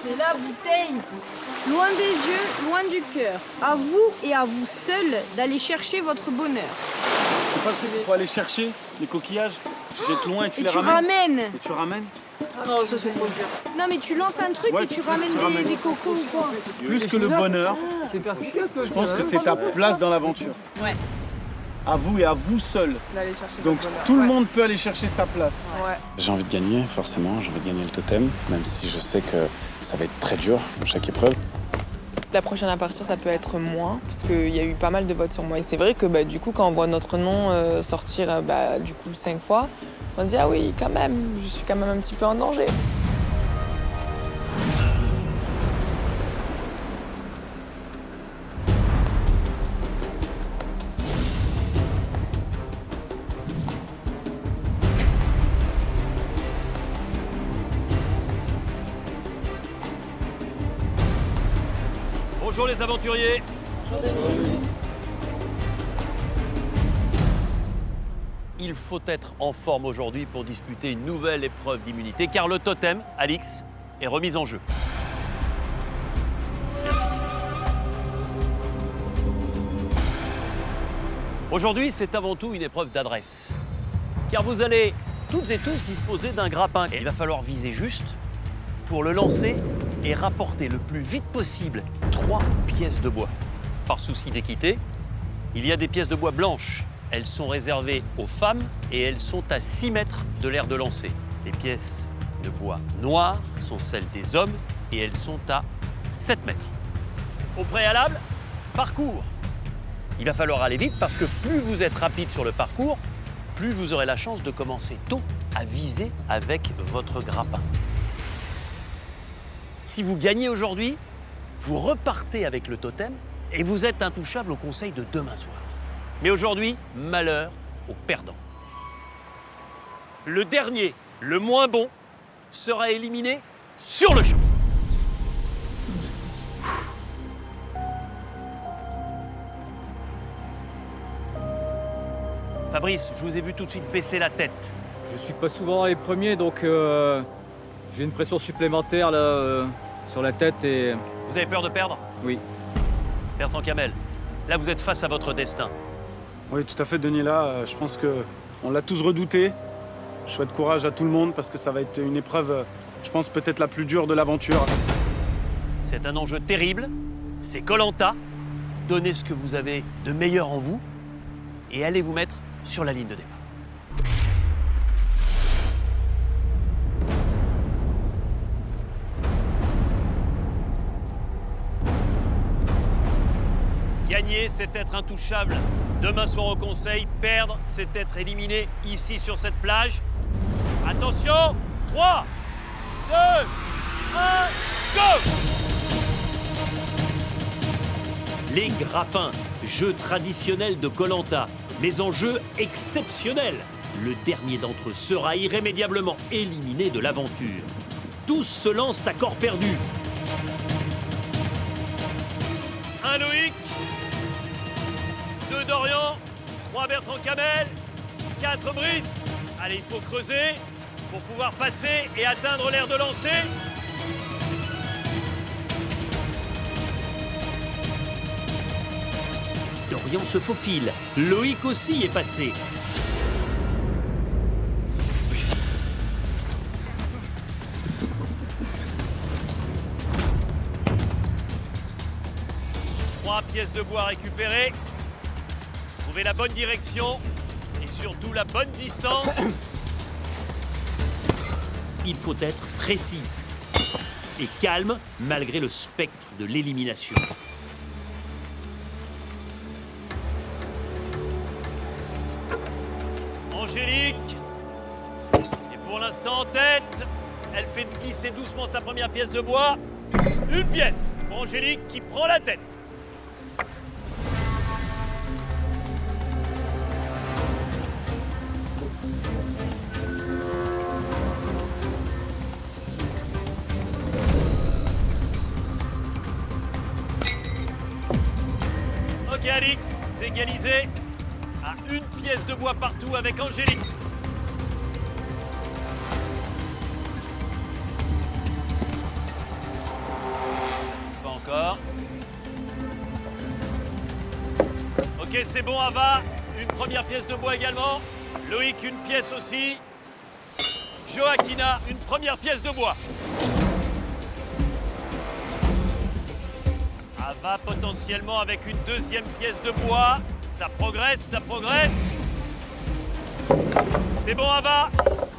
C'est la bouteille. Loin des yeux, loin du cœur. À vous et à vous seul d'aller chercher votre bonheur. C'est pas le truc qu'il faut aller chercher les coquillages, tu jettes loin et tu Et les tu ramènes. ramènes. Et tu ramènes. Oh, ça c'est trop dur. Non mais tu lances un truc Ouais, et tu tu ramènes ramènes. des cocos ou quoi. Plus que le bonheur, C'est perspicace aussi. je pense que c'est ta place dans l'aventure. Ouais. à vous et à vous seul. D'aller chercher Donc votre bonheur. tout le monde peut aller chercher sa place. Ouais. J'ai envie de gagner, forcément, j'ai envie de gagner le totem, même si je sais que ça va être très dur dans chaque épreuve. La prochaine à partir, ça peut être moi, parce qu'il y a eu pas mal de votes sur moi. Et c'est vrai que du coup, quand on voit notre nom sortir du coup 5 fois, on se dit ah oui, quand même, je suis quand même un petit peu en danger. Bonjour les aventuriers. Il faut être en forme aujourd'hui pour disputer une nouvelle épreuve d'immunité, car le totem, Alix, est remis en jeu. Merci. Aujourd'hui, c'est avant tout une épreuve d'adresse, car vous allez toutes et tous disposer d'un grappin. Et il va falloir viser juste pour le lancer et rapporter le plus vite possible 3 pièces de bois. Par souci d'équité, il y a des pièces de bois blanches. Elles sont réservées aux femmes et elles sont à 6 mètres de l'aire de lancer. Les pièces de bois noires sont celles des hommes et elles sont à 7 mètres. Au préalable, parcours. Il va falloir aller vite parce que plus vous êtes rapide sur le parcours, plus vous aurez la chance de commencer tôt à viser avec votre grappin. Si vous gagnez aujourd'hui, vous repartez avec le totem et vous êtes intouchable au conseil de demain soir. Mais aujourd'hui, malheur aux perdants. Le dernier, le moins bon, sera éliminé sur le champ. Fabrice, je vous ai vu tout de suite baisser la tête. Je suis pas souvent dans les premiers, donc j'ai une pression supplémentaire là, sur la tête et... Vous avez peur de perdre? Oui. Bertrand Camel, là vous êtes face à votre destin. Oui, tout à fait, Denis. Là, je pense qu'on l'a tous redouté. Je souhaite courage à tout le monde parce que ça va être une épreuve, je pense, peut-être la plus dure de l'aventure. C'est un enjeu terrible, c'est Koh-Lanta. Donnez ce que vous avez de meilleur en vous et allez vous mettre sur la ligne de départ. Gagner, c'est être intouchable. Demain soir au conseil, perdre, c'est être éliminé ici sur cette plage. Attention, 3, 2, 1, go! Les grappins, jeu traditionnel de Koh-Lanta, mais en jeu exceptionnel. Le dernier d'entre eux sera irrémédiablement éliminé de l'aventure. Tous se lancent à corps perdu. 1 Loïc, 2 Dorian, 3 Bertrand Camel, 4 Brice. Allez, il faut creuser pour pouvoir passer et atteindre l'aire de lancer. Dorian se faufile. Loïc aussi est passé. Trois pièces de bois récupérées. Trouvez la bonne direction et surtout la bonne distance. Il faut être précis et calme malgré le spectre de l'élimination. Angélique est pour l'instant en tête. Elle fait glisser doucement sa première pièce de bois. Une pièce pour Angélique qui prend la tête. Ok Alix, c'est égalisé. À une pièce de bois partout avec Angélique. Pas encore. Ok, c'est bon, Ava. Une première pièce de bois également. Loïc, une pièce aussi. Joaquina, une première pièce de bois. Ava potentiellement avec une deuxième pièce de bois. Ça progresse, ça progresse. C'est bon, Ava.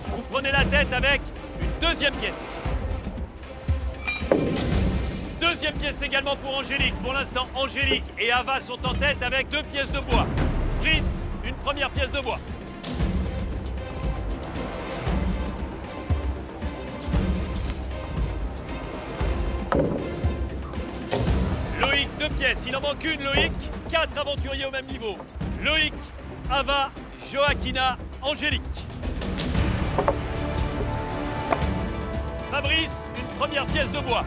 Vous prenez la tête avec une deuxième pièce. Deuxième pièce également pour Angélique. Pour l'instant, Angélique et Ava sont en tête avec 2 pièces de bois. Brice, une première pièce de bois. Loïc, 2 pièces. Il en manque une, Loïc. 4 aventuriers au même niveau. Loïc, Ava, Joaquina, Angélique. Fabrice, une première pièce de bois.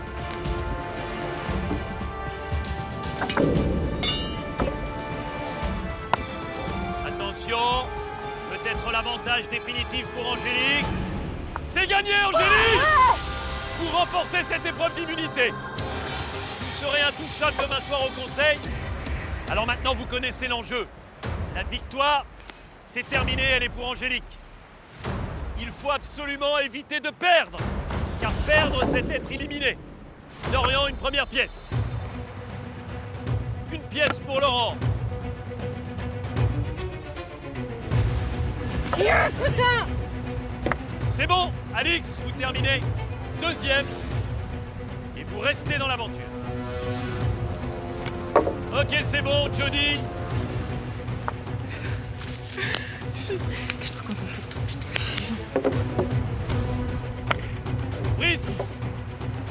Attention, peut-être l'avantage définitif pour Angélique. C'est gagné, Angélique! Vous remportez cette épreuve d'immunité. Vous serez intouchable demain soir au conseil. Alors maintenant, vous connaissez l'enjeu. La victoire, c'est terminé, elle est pour Angélique. Il faut absolument éviter de perdre, car perdre, c'est être éliminé. Dorian, une première pièce. Une pièce pour Laurent. Yes, putain! C'est bon, Alix, vous terminez deuxième. Et vous restez dans l'aventure. Ok, c'est bon, Jody. Brice,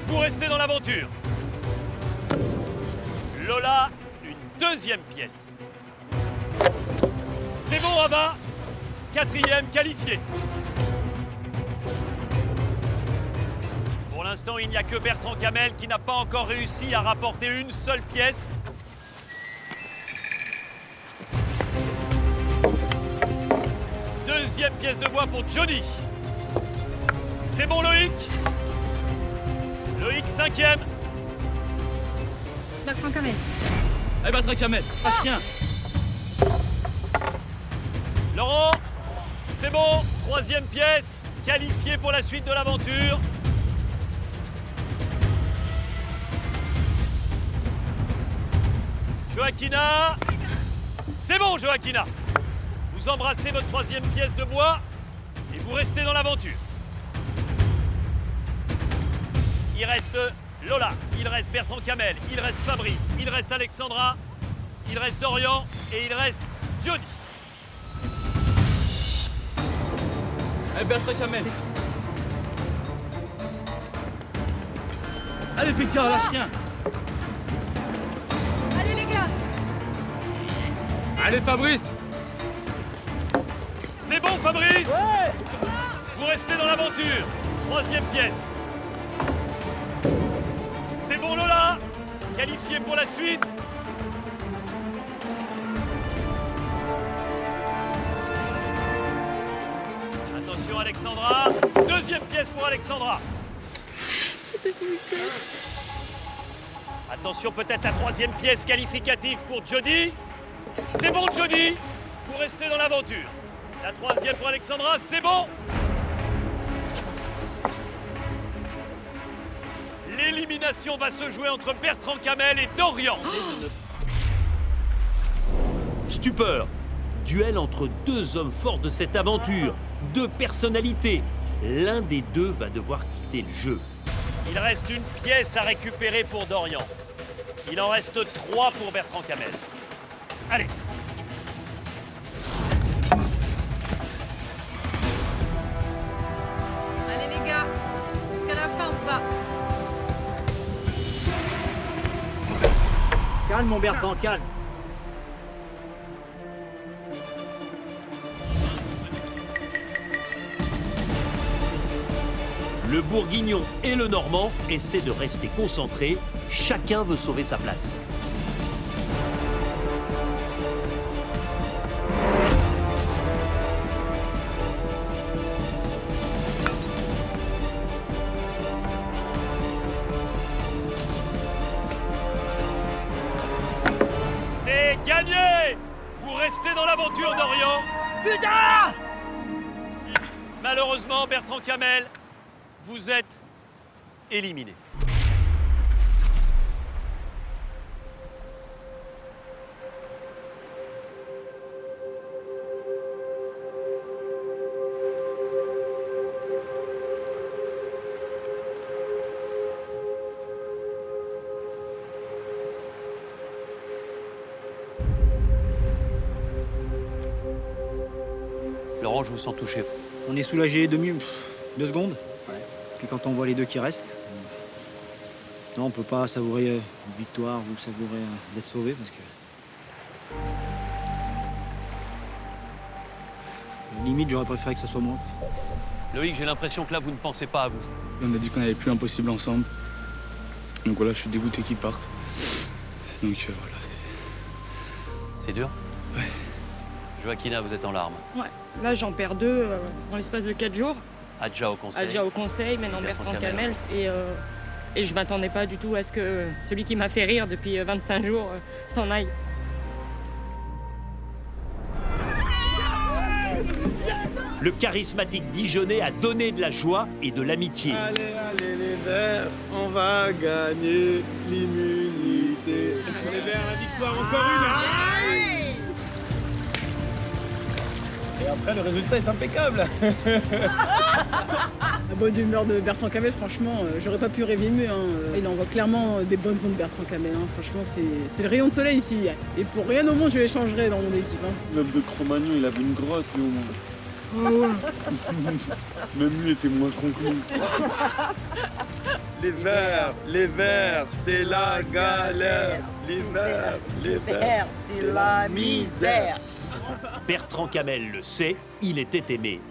vous restez dans l'aventure. Lola, une deuxième pièce. C'est bon, Ava. Quatrième qualifié. Pour l'instant, il n'y a que Bertrand Camel qui n'a pas encore réussi à rapporter une seule pièce. Deuxième pièce de bois pour Johnny. C'est bon, Loïc. Loïc, cinquième. Bertrand Camel. Eh, Bertrand Camel, pas chien. Laurent, c'est bon. Troisième pièce, qualifié pour la suite de l'aventure. Joaquina. C'est bon, Joaquina. Vous embrassez votre troisième pièce de bois et vous restez dans l'aventure. Il reste Lola, il reste Bertrand Camel, il reste Fabrice, il reste Alexandra, il reste Dorian et il reste Jody. Allez, Bertrand Camel. Allez, Pékin, lâche rien. Allez les gars! Allez, Fabrice. C'est bon, Fabrice. Ouais. Vous restez dans l'aventure. Troisième pièce. C'est bon, Lola. Qualifié pour la suite. Attention, Alexandra. Deuxième pièce pour Alexandra. Attention, peut-être la troisième pièce qualificative pour Jody. C'est bon, Jody. Vous restez dans l'aventure. La troisième pour Alexandra, c'est bon. L'élimination va se jouer entre Bertrand Camel et Dorian. Stupeur. Duel entre 2 hommes forts de cette aventure. 2 personnalités. L'un des 2 va devoir quitter le jeu. Il reste une pièce à récupérer pour Dorian. Il en reste 3 pour Bertrand Camel. Allez. Allez les gars, jusqu'à la fin on se bat. Calme, mon Bertrand, calme. Le Bourguignon et le Normand essaient de rester concentrés. Chacun veut sauver sa place. C'est gagné! Vous restez dans l'aventure, Dorian. Putain! Malheureusement, Bertrand Camel, vous êtes éliminé. Laurent, je vous sens touché. On est soulagé 2 secondes. Puis quand on voit les 2 qui restent, non, on ne peut pas savourer une victoire ou savourer d'être sauvé parce que limite j'aurais préféré que ce soit moi. Loïc, j'ai l'impression que là, vous ne pensez pas à vous. On a dit qu'on n'avait plus impossible ensemble. Donc voilà, je suis dégoûté qu'ils partent. Donc voilà, c'est... C'est dur? Ouais. Joaquina, vous êtes en larmes. Ouais, là j'en perds 2 en l'espace de 4 jours. Adja au conseil. Adja au conseil, maintenant Bertrand Camel. Et je m'attendais pas du tout à ce que celui qui m'a fait rire depuis 25 jours s'en aille. Le charismatique Dijonais a donné de la joie et de l'amitié. Allez, allez les Verts, on va gagner l'immunité. Les Verts, la victoire, encore une. Et après, le résultat est impeccable. La bonne humeur de Bertrand Camel, franchement, j'aurais pas pu rêver mieux. Hein. Il envoie clairement des bonnes ondes, Bertrand Camel. Hein. Franchement, c'est le rayon de soleil ici. Et pour rien au monde, je l'échangerais dans mon équipe. Hein. L'œuf de Cro-Magnon, il avait une grotte, lui, au moins. Même lui était moins con que nous. Les Verts, c'est la galère. Les Verts, c'est la misère. Bertrand Camel le sait, il était aimé.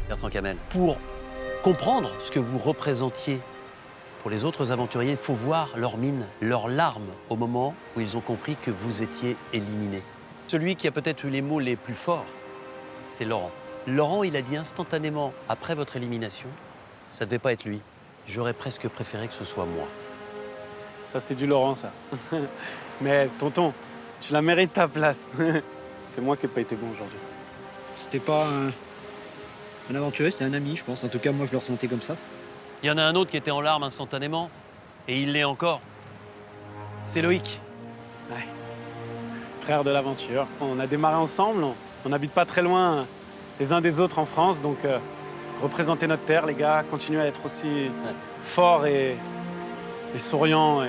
Bertrand Camel, pour comprendre ce que vous représentiez pour les autres aventuriers, il faut voir leurs mines, leurs larmes au moment où ils ont compris que vous étiez éliminé. Celui qui a peut-être eu les mots les plus forts, c'est Laurent. Laurent, il a dit instantanément, après votre élimination, ça ne devait pas être lui. J'aurais presque préféré que ce soit moi. Ça, c'est du Laurent, ça. Mais tonton, tu la mérites ta place. C'est moi qui n'ai pas été bon aujourd'hui. C'était pas un aventurier, c'était un ami, je pense. En tout cas, moi, je le ressentais comme ça. Il y en a un autre qui était en larmes instantanément, et il l'est encore. C'est Loïc. Ouais. Frère de l'aventure. On a démarré ensemble, on n'habite pas très loin les uns des autres en France, donc représentez notre terre, les gars, continuez à être aussi forts et souriants, et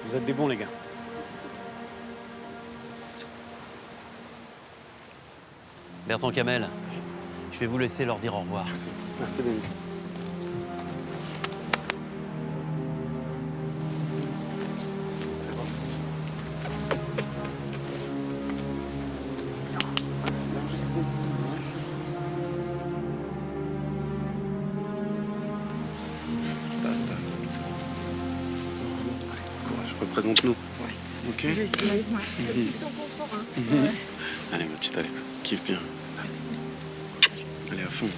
vous êtes des bons, les gars. Bertrand Camel, je vais vous laisser leur dire au revoir. Merci, Denis. Représente-nous. Ouais. Ok. Allez, ma petite Alex, kiffe bien. Merci. Allez, à fond.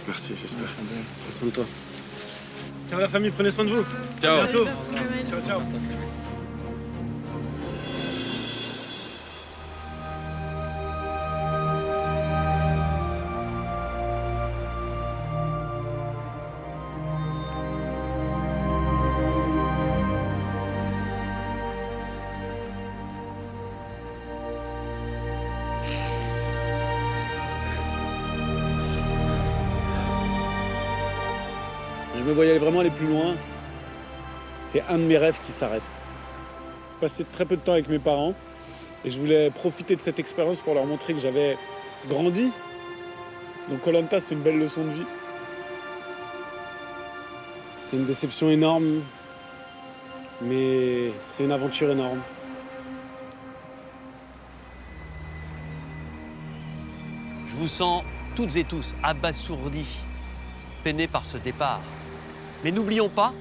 Merci, j'espère. Prends soin de toi. Ciao la famille, prenez soin de vous. Ciao. À bientôt. Ciao, ciao. Je me voyais vraiment aller plus loin. C'est un de mes rêves qui s'arrête. J'ai passé très peu de temps avec mes parents et je voulais profiter de cette expérience pour leur montrer que j'avais grandi. Donc Koh-Lanta, c'est une belle leçon de vie. C'est une déception énorme, mais c'est une aventure énorme. Je vous sens toutes et tous abasourdis, peinés par ce départ. Mais n'oublions pas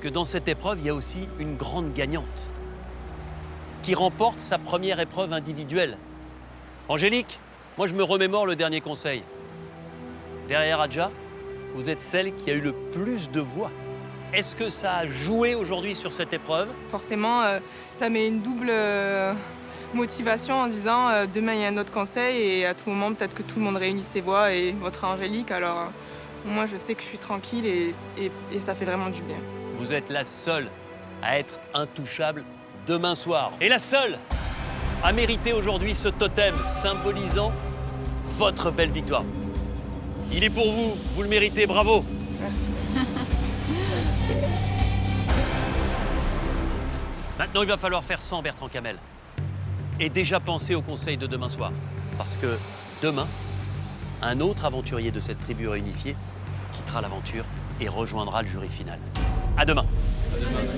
que dans cette épreuve, il y a aussi une grande gagnante qui remporte sa première épreuve individuelle. Angélique, moi je me remémore le dernier conseil. Derrière Adja, vous êtes celle qui a eu le plus de voix. Est-ce que ça a joué aujourd'hui sur cette épreuve? Forcément, ça met une double motivation en disant demain il y a un autre conseil et à tout moment peut-être que tout le monde réunit ses voix et votre Angélique. Alors moi je sais que je suis tranquille et ça fait vraiment du bien. Vous êtes la seule à être intouchable demain soir. Et la seule à mériter aujourd'hui ce totem symbolisant votre belle victoire. Il est pour vous, vous le méritez, bravo. Merci. Maintenant, il va falloir faire 100, Bertrand Camel. Et déjà penser au conseil de demain soir. Parce que demain, un autre aventurier de cette tribu réunifiée quittera l'aventure et rejoindra le jury final. À demain. À demain.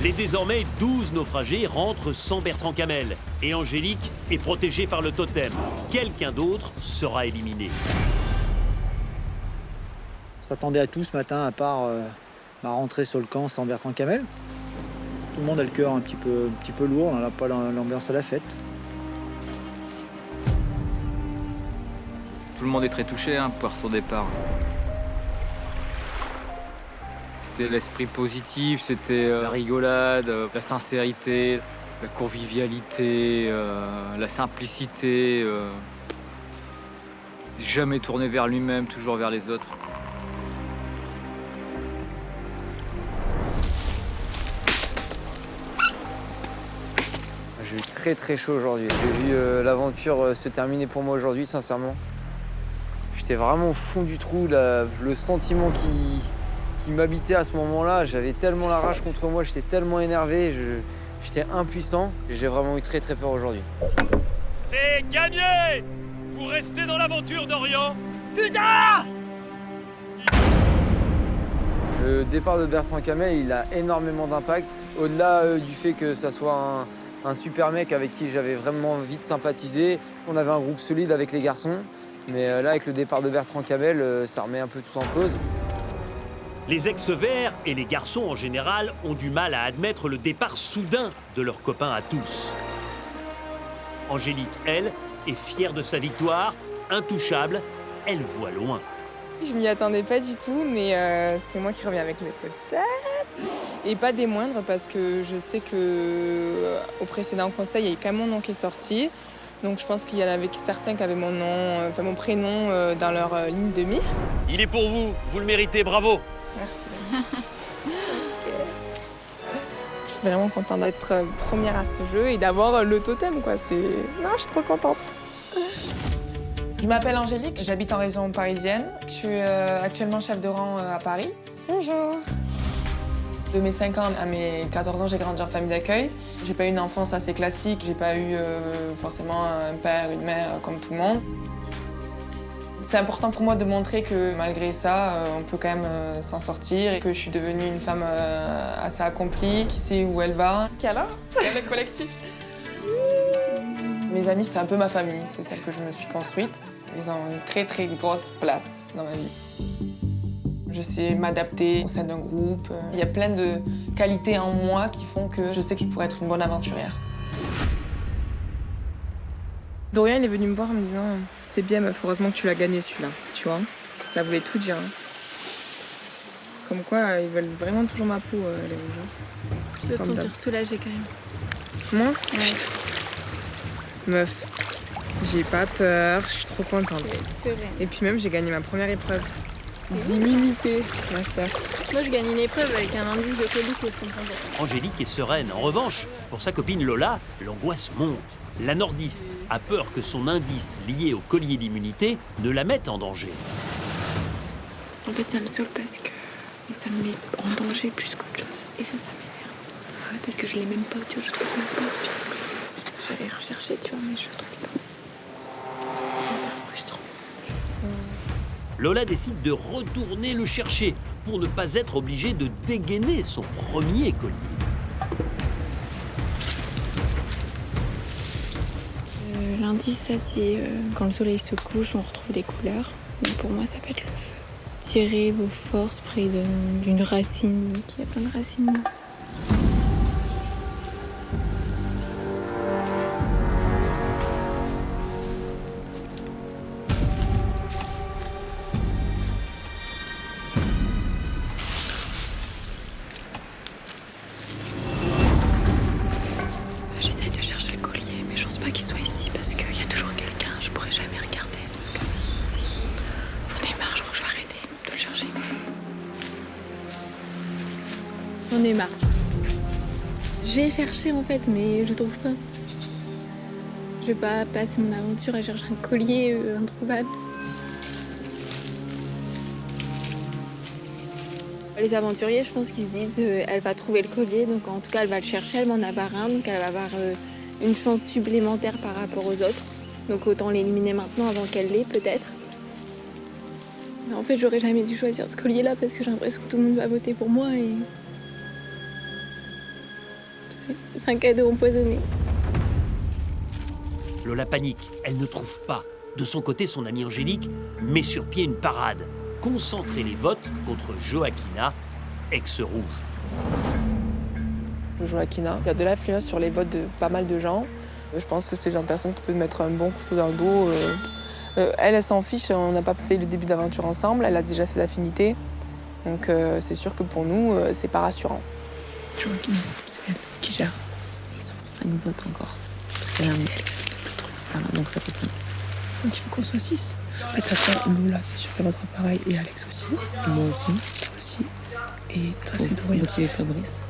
Les désormais 12 naufragés rentrent sans Bertrand Camel. Et Angélique est protégée par le totem. Quelqu'un d'autre sera éliminé. On s'attendait à tout ce matin, à part ma rentrée sur le camp sans Bertrand Camel. Tout le monde a le cœur un petit peu lourd, on n'a pas l'ambiance à la fête. Tout le monde est très touché par son départ. C'était l'esprit positif, c'était la rigolade, la sincérité, la convivialité, la simplicité. Jamais tourné vers lui-même, toujours vers les autres. J'ai eu très très chaud aujourd'hui. J'ai vu l'aventure se terminer pour moi aujourd'hui, sincèrement. J'étais vraiment au fond du trou, le sentiment qui m'habitait à ce moment-là. J'avais tellement la rage contre moi, j'étais tellement énervé, j'étais impuissant. J'ai vraiment eu très très peur aujourd'hui. C'est gagné! Vous restez dans l'aventure d'Orient. Putain! Le départ de Bertrand Camel, il a énormément d'impact. Au-delà du fait que ça soit un super mec avec qui j'avais vraiment vite sympathisé. On avait un groupe solide avec les garçons. Mais là, avec le départ de Bertrand Camel, ça remet un peu tout en cause. Les ex-verts et les garçons en général ont du mal à admettre le départ soudain de leurs copains à tous. Angélique, elle, est fière de sa victoire, intouchable, elle voit loin. Je m'y attendais pas du tout, mais c'est moi qui reviens avec le totem. Et pas des moindres, parce que je sais que au précédent conseil, il y a quand même mon nom qui est sorti. Donc je pense qu'il y en avait certains qui avaient mon nom, mon prénom dans leur ligne de mire. Il est pour vous, vous le méritez, bravo. Merci. Je suis vraiment contente d'être première à ce jeu et d'avoir le totem, quoi. Non, je suis trop contente. Je m'appelle Angélique, j'habite en région parisienne. Je suis actuellement chef de rang à Paris. Bonjour. De mes 5 ans à mes 14 ans, j'ai grandi en famille d'accueil. J'ai pas eu une enfance assez classique, j'ai pas eu forcément un père, une mère comme tout le monde. C'est important pour moi de montrer que malgré ça, on peut quand même s'en sortir et que je suis devenue une femme assez accomplie, qui sait où elle va. Câlin avec collectif. Mes amis, c'est un peu ma famille, c'est celle que je me suis construite. Ils ont une très très grosse place dans ma vie. Je sais m'adapter au sein d'un groupe. Il y a plein de qualités en moi qui font que je sais que je pourrais être une bonne aventurière. Dorian, il est venu me voir en me disant « C'est bien, meuf, heureusement que tu l'as gagné celui-là. » Tu vois, ça voulait tout dire. Comme quoi, ils veulent vraiment toujours ma peau, les rouges. Je dois te sentir soulagée quand même. Moi ? Ouais. Meuf, j'ai pas peur, je suis trop contente. Sereine. Et puis même, j'ai gagné ma première épreuve. D'immunité, ma sœur. Moi, je gagne une épreuve avec un indice de colis que je comprends pas. Angélique est sereine. En revanche, pour sa copine Lola, l'angoisse monte. La nordiste a peur que son indice lié au collier d'immunité ne la mette en danger. En fait, ça me saoule parce que ça me met en danger plus qu'autre chose. Et ça m'énerve. Ouais, parce que je l'ai même pas, tu vois, je trouve même pas. J'allais rechercher, tu vois, mais je le trouve pas. C'est hyper frustrant. Lola décide de retourner le chercher pour ne pas être obligée de dégainer son premier collier. L'indice, ça dit quand le soleil se couche, on retrouve des couleurs. Mais pour moi, ça peut être le feu. Tirez vos forces près d'une racine. Donc il y a plein de racines. J'essaie de chercher le collier, mais je pense pas qu'il soit ici parce qu'il y a toujours quelqu'un. Je pourrais jamais regarder. Donc j'en ai marre, je crois que je vais arrêter de le chercher. J'en ai marre. J'ai cherché en fait, mais je trouve pas. Je vais pas passer mon aventure à chercher un collier introuvable. Les aventuriers, je pense qu'ils se disent elle va trouver le collier, donc en tout cas elle va le chercher, elle m'en avoir un, donc elle va avoir une chance supplémentaire par rapport aux autres. Donc autant l'éliminer maintenant avant qu'elle l'ait peut-être. Mais en fait j'aurais jamais dû choisir ce collier-là parce que j'ai l'impression que tout le monde va voter pour moi et c'est un cadeau empoisonné. Lola panique, elle ne trouve pas. De son côté, son amie Angélique met sur pied une parade. Concentrer les votes contre Joaquina, ex-rouge. Joaquina, il y a de l'influence sur les votes de pas mal de gens. Je pense que c'est le genre de personne qui peut mettre un bon couteau dans le dos. Elle s'en fiche, on n'a pas fait le début d'aventure ensemble, elle a déjà ses affinités. Donc c'est sûr que pour nous, c'est pas rassurant. Joaquina, c'est elle qui gère. Ils ont 5 votes encore. Parce qu'elle a c'est elle qui fait le truc. Voilà, donc ça fait 5. Donc il faut qu'on soit 6. Après, t'as ça, Lola, c'est sûr qu'elle votera pareil, et Alex aussi. Et moi aussi. Toi aussi. Et toi, c'est Dorian. Motiver Fabrice.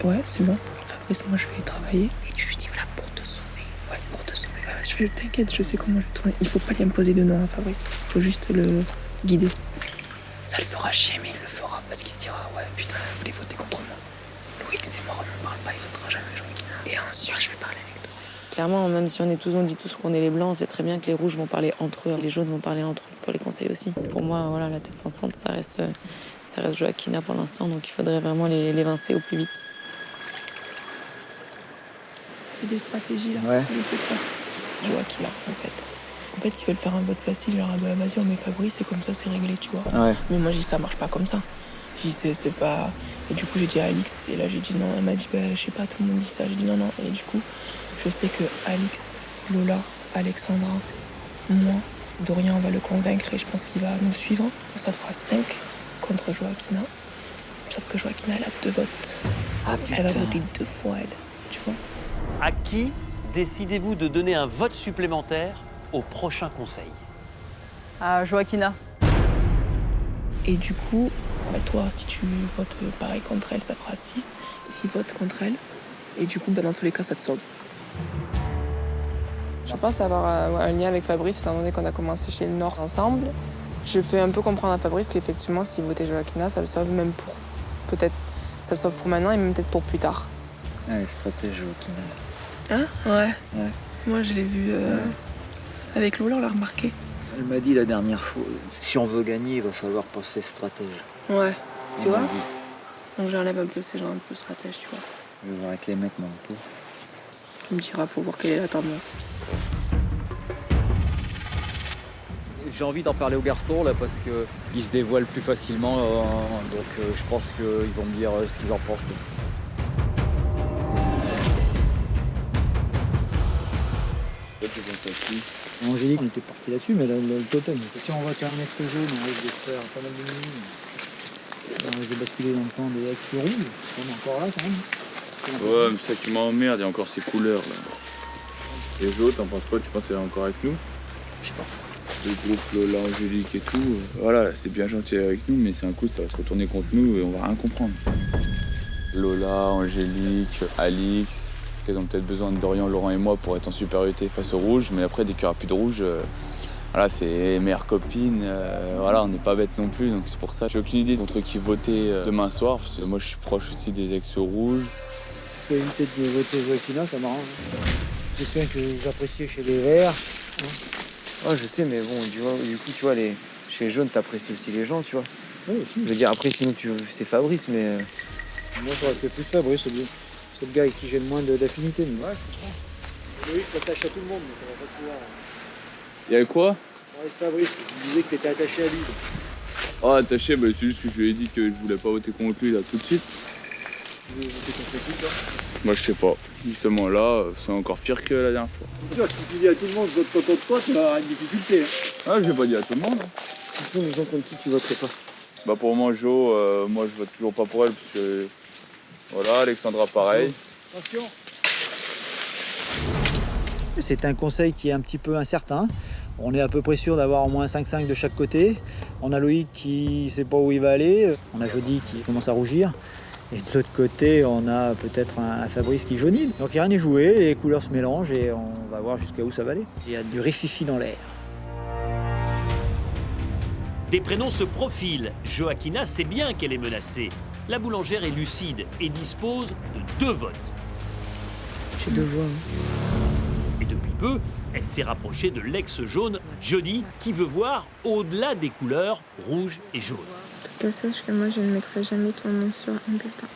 Ouais, c'est bon. Fabrice, moi, je vais travailler. Et tu lui dis, voilà, pour te sauver. Ouais, pour te sauver. Je vais, t'inquiète, je sais comment je vais tourner. Il faut pas lui imposer de nom à Fabrice. Il faut juste le guider. Ça le fera chier, mais il le fera. Parce qu'il se dira, ouais, putain, vous voulez voter contre moi. Loïc, c'est mort, on ne parle pas, il votera jamais Joaquina. Et ensuite, je vais parler avec toi. Clairement, même si on dit tous qu'on est les blancs, c'est très bien que les rouges vont parler entre eux, les jaunes vont parler entre eux pour les conseils aussi. Pour moi, voilà, la tête pensante, ça reste Joaquina pour l'instant, donc il faudrait vraiment les évincer au plus vite. Ça fait des stratégies là. Ouais. Joaquina, en fait, ils veulent faire un vote facile, genre, bah, vas-y, on met Fabrice et comme ça, c'est réglé, tu vois. Ouais. Mais moi, j'ai dit, ça marche pas comme ça. J'ai dit, c'est pas. Et du coup, j'ai dit à Alix, et là, j'ai dit non. Elle m'a dit, bah, je sais pas, tout le monde dit ça. J'ai dit non, non. Et du coup, je sais que Alix, Lola, Alexandra, moi, Dorian, on va le convaincre et je pense qu'il va nous suivre. Ça fera 5 contre Joaquina. Sauf que Joaquina, elle a 2 votes. Ah, elle va voter 2 fois, elle. Tu vois. À qui décidez-vous de donner un vote supplémentaire au prochain conseil? À Joaquina. Et du coup, bah toi, si tu votes pareil contre elle, ça fera 6. 6 votes contre elle. Et du coup, bah, dans tous les cas, ça te sauve. Je pense avoir un lien avec Fabrice, étant donné qu'on a commencé chez le Nord ensemble. Je fais un peu comprendre à Fabrice qu'effectivement, s'il votait Joaquina, ça le sauve même pour... Peut-être, ça le sauve pour maintenant et même peut-être pour plus tard. Elle est stratège, Joaquina. Hein? Ouais. Ouais. Moi, je l'ai vu avec Lola, on l'a remarqué. Elle m'a dit la dernière fois, si on veut gagner, il va falloir passer stratège. Ouais. Tu vois? Dit. Donc j'enlève un peu ces gens un peu stratèges, tu vois. Je vais voir avec les mecs, moi, un peu. Tu me diras pour voir quelle est la tendance. J'ai envie d'en parler aux garçons là parce qu'ils se dévoilent plus facilement, donc je pense qu'ils vont me dire ce qu'ils en pensent. Angélique, on était parti là-dessus, mais le totem. Si on voit qu'un maître jaune, on risque de faire pas mal de minutes. On risque de basculer dans le temps des axes rouges. On est encore là quand même. Ouais, mais ça qui m'emmerde, il y a encore ces couleurs là. Les autres, t'en penses quoi? Tu penses qu'elle est encore avec nous? Je sais pas. Le groupe Lola, Angélique et tout, voilà, c'est bien gentil avec nous, mais c'est un coup, ça va se retourner contre nous et on va rien comprendre. Lola, Angélique, Alix, elles ont peut-être besoin de Dorian, Laurent et moi pour être en supériorité face aux rouges, mais après, dès qu'il n'y aura plus de rouges, voilà, c'est les meilleures copines, voilà, on n'est pas bêtes non plus, donc c'est pour ça. J'ai aucune idée contre qui voter demain soir, parce que moi je suis proche aussi des ex-rouges. Faut éviter de voter Joaquina, ça m'arrange. C'est quelqu'un que j'appréciais chez les Verts. Ouais, je sais, mais bon, du coup, tu vois, chez les jaunes, t'apprécies aussi les gens, tu vois. Ouais, aussi. Je veux dire, après, sinon, c'est Fabrice, mais... Moi, j'aurais fait plus Fabrice, c'est le gars avec qui j'ai le moins d'affinité. Mais... Ouais, je comprends. Loïc s'attache à tout le monde, donc on va pas pouvoir... Il y a quoi? Ouais, Fabrice, il disait que t'étais attaché à lui. Ah, attaché, bah, c'est juste que je lui ai dit que je voulais pas voter contre lui là tout de suite. Tu veux voter contre qui, toi? Moi, je sais pas. Justement, là, c'est encore pire que la dernière fois. C'est sûr que si tu dis à tout le monde, vote contre toi, tu vas avoir une difficulté. Hein. Ah, je l'ai pas dit à tout le monde. Ce sont les gens contre qui tu voterais pas? Bah, pour moi, Jo, moi, je vote toujours pas pour elle, parce que... Voilà, Alexandra, pareil. Attention. C'est un conseil qui est un petit peu incertain. On est à peu près sûr d'avoir au moins 5-5 de chaque côté. On a Loïc qui sait pas où il va aller. On a Jody qui commence à rougir. Et de l'autre côté, on a peut-être un Fabrice qui jaunit. Donc rien n'est joué, les couleurs se mélangent et on va voir jusqu'à où ça va aller. Il y a du rififi dans l'air. Des prénoms se profilent. Joaquina sait bien qu'elle est menacée. La boulangère est lucide et dispose de 2 votes. J'ai 2 voix. Et depuis peu, elle s'est rapprochée de l'ex-jaune Jody, qui veut voir au-delà des couleurs rouge et jaune. En tout cas, sache que moi, je ne mettrai jamais ton nom sur un bulletin.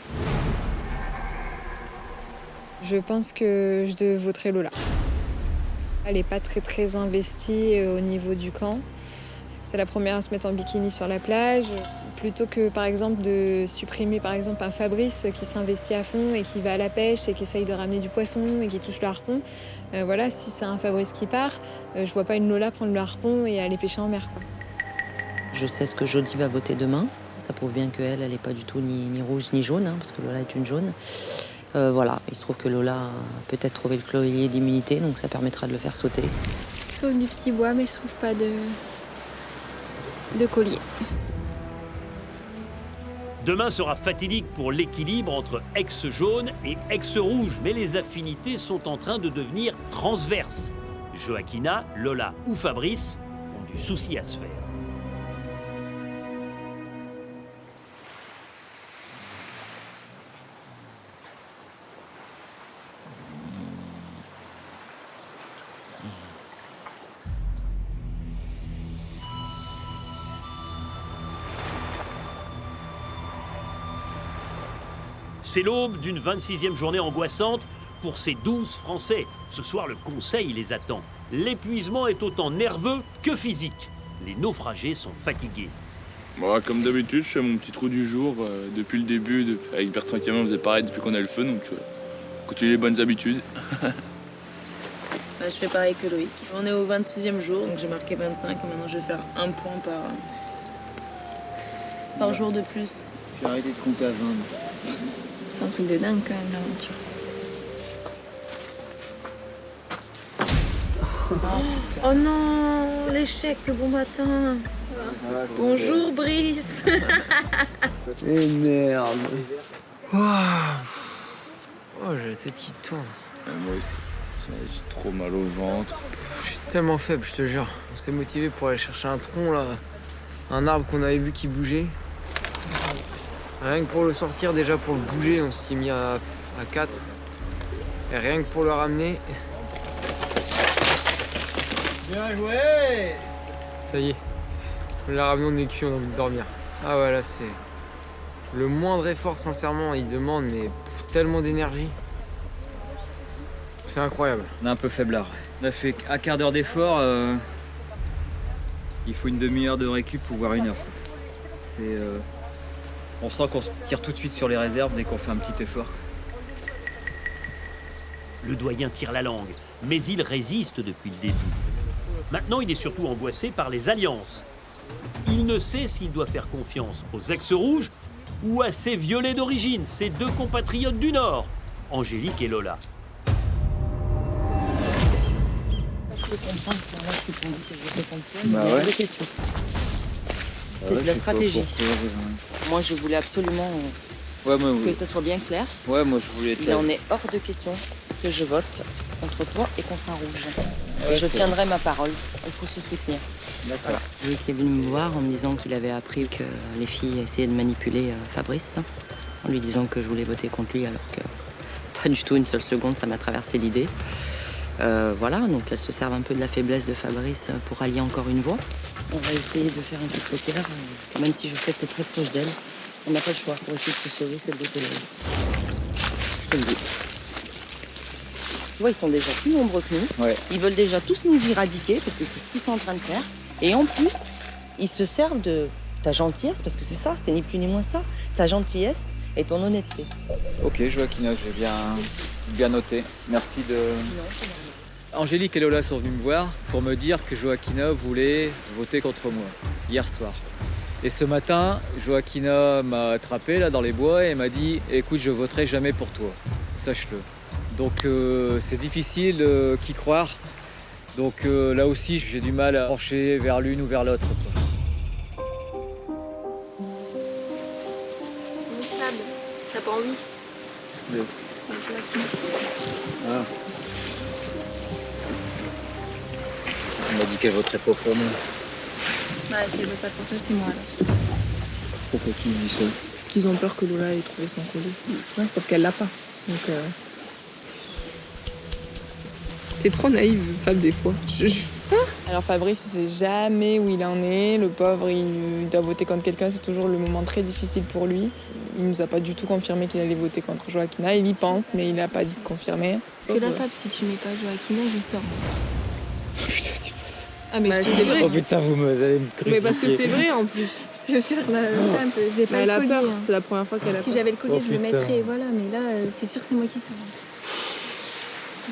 Je pense que je voterai Lola. Elle n'est pas très investie au niveau du camp. C'est la première à se mettre en bikini sur la plage. Plutôt que par exemple de supprimer par exemple un Fabrice qui s'investit à fond et qui va à la pêche et qui essaye de ramener du poisson et qui touche le harpon. Voilà, si c'est un Fabrice qui part, je vois pas une Lola prendre le harpon et aller pêcher en mer, quoi. Je sais ce que Jody va voter demain. Ça prouve bien qu'elle n'est pas du tout ni rouge ni jaune, hein, parce que Lola est une jaune. Voilà, il se trouve que Lola a peut-être trouvé le collier d'immunité, donc ça permettra de le faire sauter. Je trouve du petit bois, mais je trouve pas de collier. Demain sera fatidique pour l'équilibre entre ex-jaune et ex-rouge, mais les affinités sont en train de devenir transverses. Joaquina, Lola ou Fabrice ont du souci à se faire. C'est l'aube d'une 26e journée angoissante pour ces 12 Français. Ce soir, le Conseil les attend. L'épuisement est autant nerveux que physique. Les naufragés sont fatigués. Bon, comme d'habitude, je fais mon petit trou du jour. Depuis le début, avec Bertrand Camin, on faisait pareil depuis qu'on a le feu, donc continue les bonnes habitudes. Je fais pareil que Loïc. On est au 26e jour, donc j'ai marqué 25. Maintenant, je vais faire 1 point par jour de plus. J'ai arrêté de compter à 20. C'est un truc de dingue quand même, l'aventure. Oh non, l'échec de bon matin. Bonjour Brice. Eh merde. Oh, j'ai la tête qui tourne. Moi aussi. J'ai trop mal au ventre. Je suis tellement faible, je te jure. On s'est motivé pour aller chercher un tronc là. Un arbre qu'on avait vu qui bougeait. Rien que pour le sortir, déjà pour le bouger, on s'y est mis à 4. Et rien que pour le ramener. Bien joué! Ça y est. On l'a ramené, on est cuit, on a envie de dormir. Ah ouais, là c'est. Le moindre effort, sincèrement, il demande, mais tellement d'énergie. C'est incroyable. On est un peu faiblard. On a fait un quart d'heure d'effort. Il faut une demi-heure de récup pour voir 1 heure. On sent qu'on tire tout de suite sur les réserves dès qu'on fait un petit effort. Le doyen tire la langue, mais il résiste depuis le début. Maintenant, il est surtout angoissé par les alliances. Il ne sait s'il doit faire confiance aux ex-rouges ou à ses violets d'origine, ses 2 compatriotes du Nord, Angélique et Lola. Je peux comprendre, moi je peux dire que je vais comprendre. Bah Il y a ouais. 2 questions. C'est de la stratégie. Moi, je voulais absolument que ça soit bien clair. Ouais, moi je voulais être Il en est hors de question que je vote contre toi et contre un rouge. Et je tiendrai ma parole. Il faut se soutenir. D'accord. Lui qui est venu me voir en me disant qu'il avait appris que les filles essayaient de manipuler Fabrice, en lui disant que je voulais voter contre lui, alors que pas du tout une seule seconde, ça m'a traversé l'idée. Voilà, donc elles se servent un peu de la faiblesse de Fabrice pour allier encore une voix. On va essayer de faire un truc clair, même si je sais que t'es très proche d'elle. On n'a pas le choix pour essayer de se sauver, cette de télé. Je te le dis. Tu vois, ils sont déjà plus nombreux que nous. Ouais. Ils veulent déjà tous nous éradiquer, parce que c'est ce qu'ils sont en train de faire. Et en plus, ils se servent de ta gentillesse, parce que c'est ça, c'est ni plus ni moins ça. Ta gentillesse et ton honnêteté. Ok, Joaquina, j'ai bien noté. Merci de... Angélique et Lola sont venues me voir pour me dire que Joaquina voulait voter contre moi, hier soir. Et ce matin, Joaquina m'a attrapé là dans les bois et m'a dit « Écoute, je voterai jamais pour toi, sache-le ». Donc c'est difficile qu'y croire. Donc là aussi, j'ai du mal à pencher vers l'une ou vers l'autre. T'as pas Ah. On m'a dit qu'elle voterait pas pour moi. Bah, si elle veut pas pour toi, c'est moi alors. Pourquoi tu me dis ça? Parce qu'ils ont peur que Lola ait trouvé son colis. Ouais, sauf qu'elle l'a pas. Donc, T'es trop naïve, Fab, des fois. Je jure. Alors Fabrice, il sait jamais où il en est. Le pauvre, il doit voter contre quelqu'un. C'est toujours le moment très difficile pour lui. Il nous a pas du tout confirmé qu'il allait voter contre Joaquina. Il y pense, mais il n'a pas dit confirmé. Parce que là, Fab, si tu mets pas Joaquina, je sors. Putain, dis pas ça. Ah, mais bah, c'est vrai. Oh putain, vous allez me crucifier. Mais parce que c'est vrai en plus. Je te jure, j'ai pas elle le a collier. peur. C'est la première fois qu'elle a peur. Si j'avais le collier, Oh, je le putain. mettrais. Voilà, mais là, c'est sûr, c'est moi qui sors.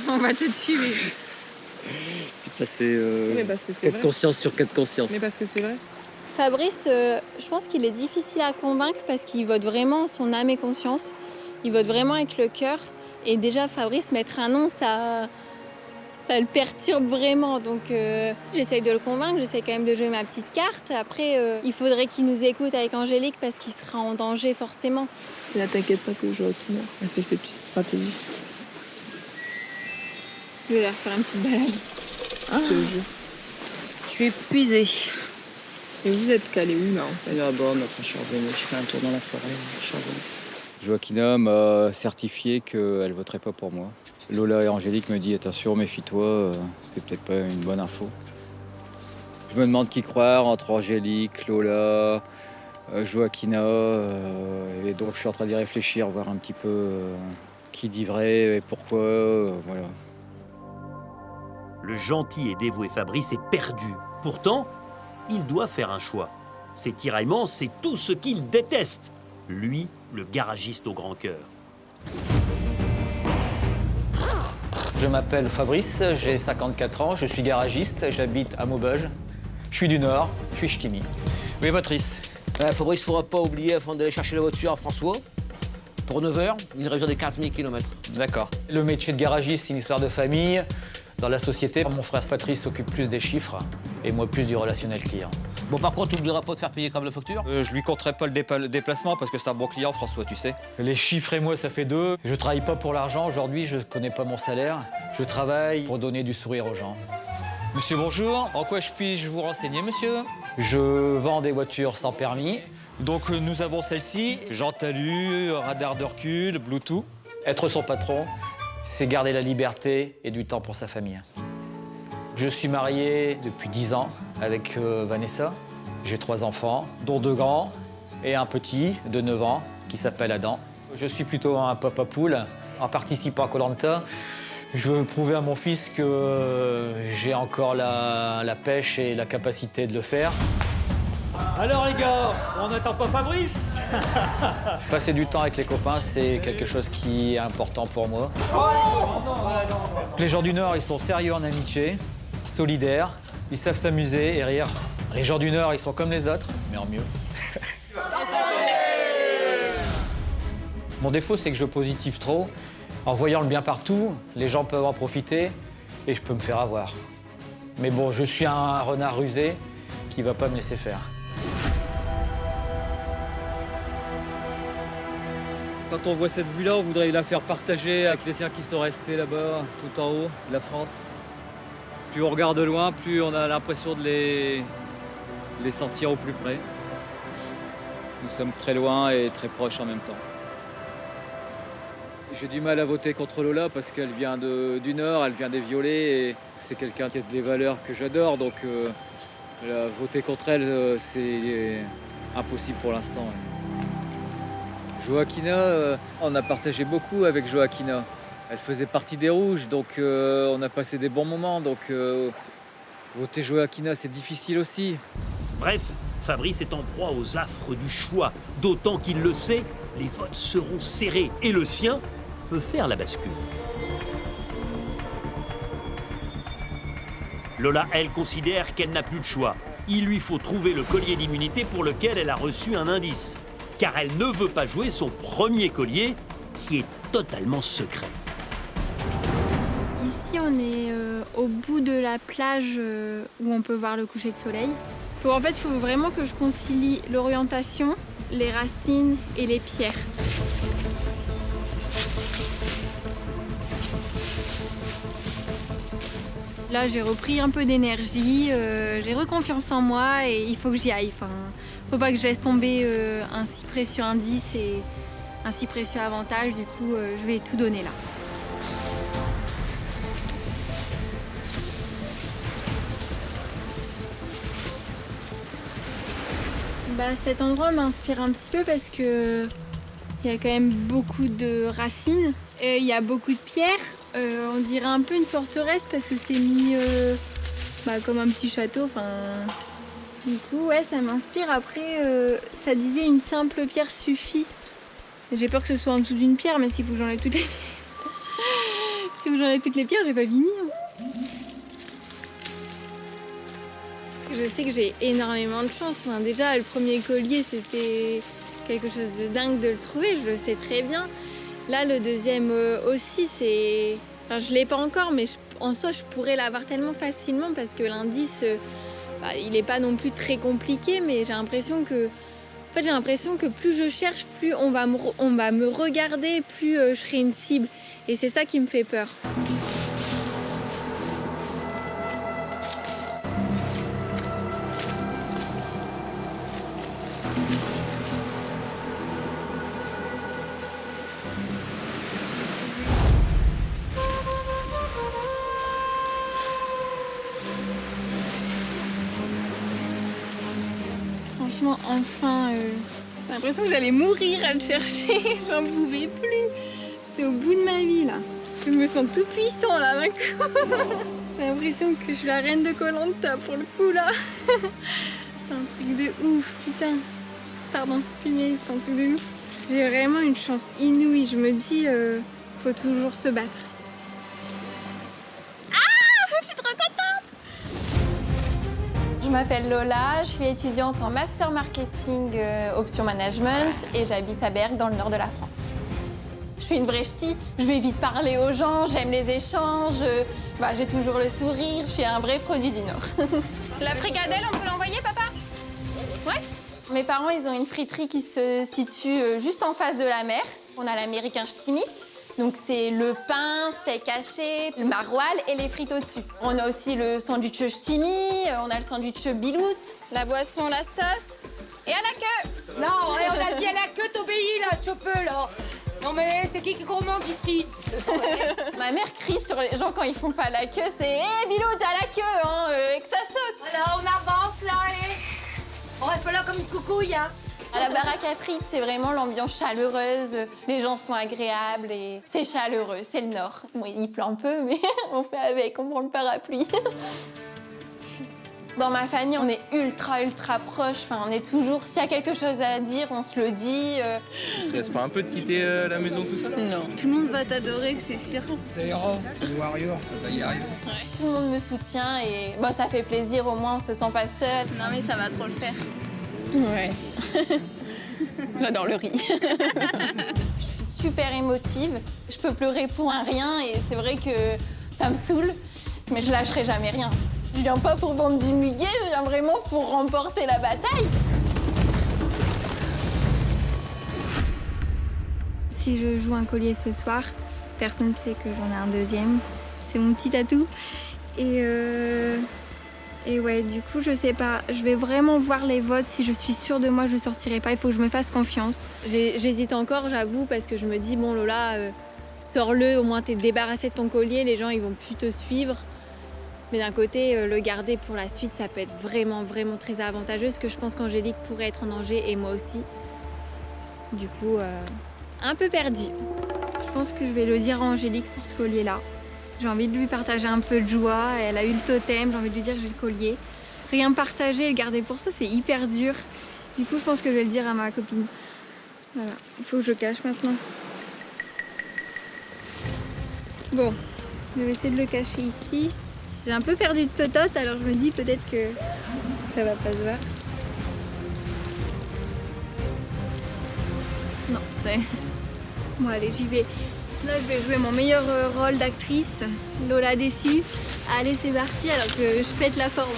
On va te tuer. Putain, c'est Mais parce que c'est 4 vrai. consciences sur 4 consciences. Mais parce que c'est vrai. Fabrice, je pense qu'il est difficile à convaincre parce qu'il vote vraiment son âme et conscience. Il vote vraiment avec le cœur. Et déjà, Fabrice, mettre un nom, ça le perturbe vraiment. Donc, j'essaye de le convaincre. J'essaye quand même de jouer ma petite carte. Après, il faudrait qu'il nous écoute avec Angélique parce qu'il sera en danger forcément. Et là, t'inquiète pas que Joaquina, elle fait ses petites stratégies. Je vais leur faire une petite balade. Je te jure. Je suis épuisée. Et vous êtes calé où là en fait? Là-bas, notre chardonnay. Je fais un tour dans la forêt, chardonnay. Joaquina m'a certifié qu'elle voterait pas pour moi. Lola et Angélique me disent attention, méfie-toi, c'est peut-être pas une bonne info. Je me demande qui croire entre Angélique, Lola, Joaquina, et donc je suis en train d'y réfléchir, voir un petit peu qui dit vrai et pourquoi, voilà. Le gentil et dévoué Fabrice est perdu. Pourtant, il doit faire un choix. Ces tiraillements, c'est tout ce qu'il déteste. Lui, le garagiste au grand cœur. Je m'appelle Fabrice, j'ai 54 ans, je suis garagiste, j'habite à Maubeuge. Je suis du Nord, je suis ch'timi. Oui, Patrice. Fabrice, il ne faudra pas oublier, avant d'aller chercher la voiture à François, pour 9h, une région des 15 000 km. D'accord. Le métier de garagiste, c'est une histoire de famille. Dans la société, mon frère Patrice s'occupe plus des chiffres et moi plus du relationnel client. Bon, par contre, tu n'oublieras pas de faire payer comme la facture. Je lui compterai pas le déplacement parce que c'est un bon client, François, tu sais. Les chiffres et moi, ça fait 2. Je travaille pas pour l'argent aujourd'hui, je connais pas mon salaire. Je travaille pour donner du sourire aux gens. Monsieur, bonjour. En quoi puis-je vous renseigner, monsieur? Je vends des voitures sans permis. Donc nous avons celle-ci, Jean Talus, radar de recul, Bluetooth. Être son patron, c'est garder la liberté et du temps pour sa famille. Je suis marié depuis 10 ans avec Vanessa. J'ai 3 enfants, dont 2 grands et un petit de 9 ans qui s'appelle Adam. Je suis plutôt un papa poule. En participant à Koh Lanta, je veux prouver à mon fils que j'ai encore la pêche et la capacité de le faire. Alors les gars, on n'attend pas Fabrice? Passer du temps avec les copains, c'est quelque chose qui est important pour moi. Les gens du Nord, ils sont sérieux en amitié, solidaires, ils savent s'amuser et rire. Les gens du Nord, ils sont comme les autres, mais en mieux. Mon défaut, c'est que je positive trop. En voyant le bien partout, les gens peuvent en profiter et je peux me faire avoir. Mais bon, je suis un renard rusé qui va pas me laisser faire. Quand on voit cette vue-là, on voudrait la faire partager avec les siens qui sont restés là-bas, tout en haut, de la France. Plus on regarde de loin, plus on a l'impression de les sentir au plus près. Nous sommes très loin et très proches en même temps. J'ai du mal à voter contre Lola parce qu'elle vient du Nord, elle vient des Violets et c'est quelqu'un qui a des valeurs que j'adore. Donc voter contre elle, c'est impossible pour l'instant. Joaquina, on a partagé beaucoup avec Joaquina. Elle faisait partie des Rouges, donc on a passé des bons moments. Donc voter Joaquina, c'est difficile aussi. Bref, Fabrice est en proie aux affres du choix. D'autant qu'il le sait, les votes seront serrés et le sien peut faire la bascule. Lola, elle, considère qu'elle n'a plus le choix. Il lui faut trouver le collier d'immunité pour lequel elle a reçu un indice. Car elle ne veut pas jouer son premier collier, qui est totalement secret. Ici, on est au bout de la plage où on peut voir le coucher de soleil. En fait, il faut vraiment que je concilie l'orientation, les racines et les pierres. Là, j'ai repris un peu d'énergie, j'ai reconfiance en moi et il faut que j'y aille. Enfin, faut pas que je laisse tomber un si précieux indice et un si précieux avantage. Du coup, je vais tout donner là. Cet endroit m'inspire un petit peu parce que il y a quand même beaucoup de racines, il y a beaucoup de pierres. On dirait un peu une forteresse parce que c'est mis comme un petit château. Du coup, ouais, ça m'inspire. Après, ça disait une simple pierre suffit. J'ai peur que ce soit en dessous d'une pierre, mais s'il faut que j'enlève toutes les pierres, si vous j'enlève toutes les pierres, j'ai pas fini. Je sais que j'ai énormément de chance. Déjà, le premier collier, c'était quelque chose de dingue de le trouver, je le sais très bien. Là, le deuxième aussi, c'est... je l'ai pas encore, mais en soi, je pourrais l'avoir tellement facilement parce que l'indice, il n'est pas non plus très compliqué, mais j'ai l'impression que plus je cherche, plus on va me regarder, plus je serai une cible. Et c'est ça qui me fait peur. Enfin, j'ai l'impression que j'allais mourir à le chercher, j'en pouvais plus. J'étais au bout de ma vie là. Je me sens tout puissant là d'un coup. J'ai l'impression que je suis la reine de Koh-Lanta pour le coup là. C'est un truc de ouf, putain. Pardon, punaise, c'est un truc de ouf. J'ai vraiment une chance inouïe, je me dis, faut toujours se battre. Ah, je suis trop contente! Je m'appelle Lola, je suis étudiante en Master Marketing Option Management et j'habite à Berck dans le nord de la France. Je suis une vraie ch'ti, je vais vite parler aux gens, j'aime les échanges, j'ai toujours le sourire, je suis un vrai produit du Nord. La fricadelle, on peut l'envoyer, papa? Ouais. Mes parents, ils ont une friterie qui se situe juste en face de la mer. On a l'américain ch'timi. Donc c'est le pain, steak haché, le maroilles et les frites au-dessus. On a aussi le sandwich ch'timi, on a le sandwich bilout, la boisson, la sauce et à la queue. Non, on a dit à la queue, t'obéis là, chopeux là. Non mais c'est qui commande ici? Ma mère crie sur les gens quand ils font pas la queue, c'est « Hé, bilout, à la queue, et que ça saute !» Voilà, on avance là, on reste pas là comme une coucouille, hein. À la baraque à frites, c'est vraiment l'ambiance chaleureuse, les gens sont agréables et c'est chaleureux, c'est le Nord. Bon, il pleut un peu, mais on fait avec, on prend le parapluie. Dans ma famille, on est ultra proches, on est toujours, s'il y a quelque chose à dire, on se le dit. Tu stresses pas un peu de quitter la maison tout ça? Non. Tout le monde va t'adorer, c'est sûr. Ça ira, c'est le Warrior, on va y arriver. Ouais. Tout le monde me soutient et ça fait plaisir, au moins on se sent pas seul. Non mais ça va trop le faire. Ouais. J'adore le riz. Je suis super émotive. Je peux pleurer pour un rien et c'est vrai que ça me saoule, mais je lâcherai jamais rien. Je viens pas pour vendre du muguet, je viens vraiment pour remporter la bataille. Si je joue un collier ce soir, personne ne sait que j'en ai un deuxième. C'est mon petit atout. Et ouais, du coup, je sais pas. Je vais vraiment voir les votes. Si je suis sûre de moi, je sortirai pas. Il faut que je me fasse confiance. J'hésite encore, j'avoue, parce que je me dis, bon Lola, sors-le, au moins t'es débarrassée de ton collier, les gens ils vont plus te suivre. Mais d'un côté, le garder pour la suite, ça peut être vraiment très avantageux, parce que je pense qu'Angélique pourrait être en danger et moi aussi. Du coup, un peu perdue. Je pense que je vais le dire à Angélique pour ce collier-là. J'ai envie de lui partager un peu de joie. Elle a eu le totem, j'ai envie de lui dire que j'ai le collier. Rien partager et le garder pour ça, c'est hyper dur. Du coup, je pense que je vais le dire à ma copine. Voilà, il faut que je cache maintenant. Bon, je vais essayer de le cacher ici. J'ai un peu perdu de totote, alors je me dis peut-être que ça va pas se voir. Non, c'est... Bon allez, j'y vais. Là, je vais jouer mon meilleur rôle d'actrice, Lola déçue. Allez, c'est parti, alors que je pète la forme.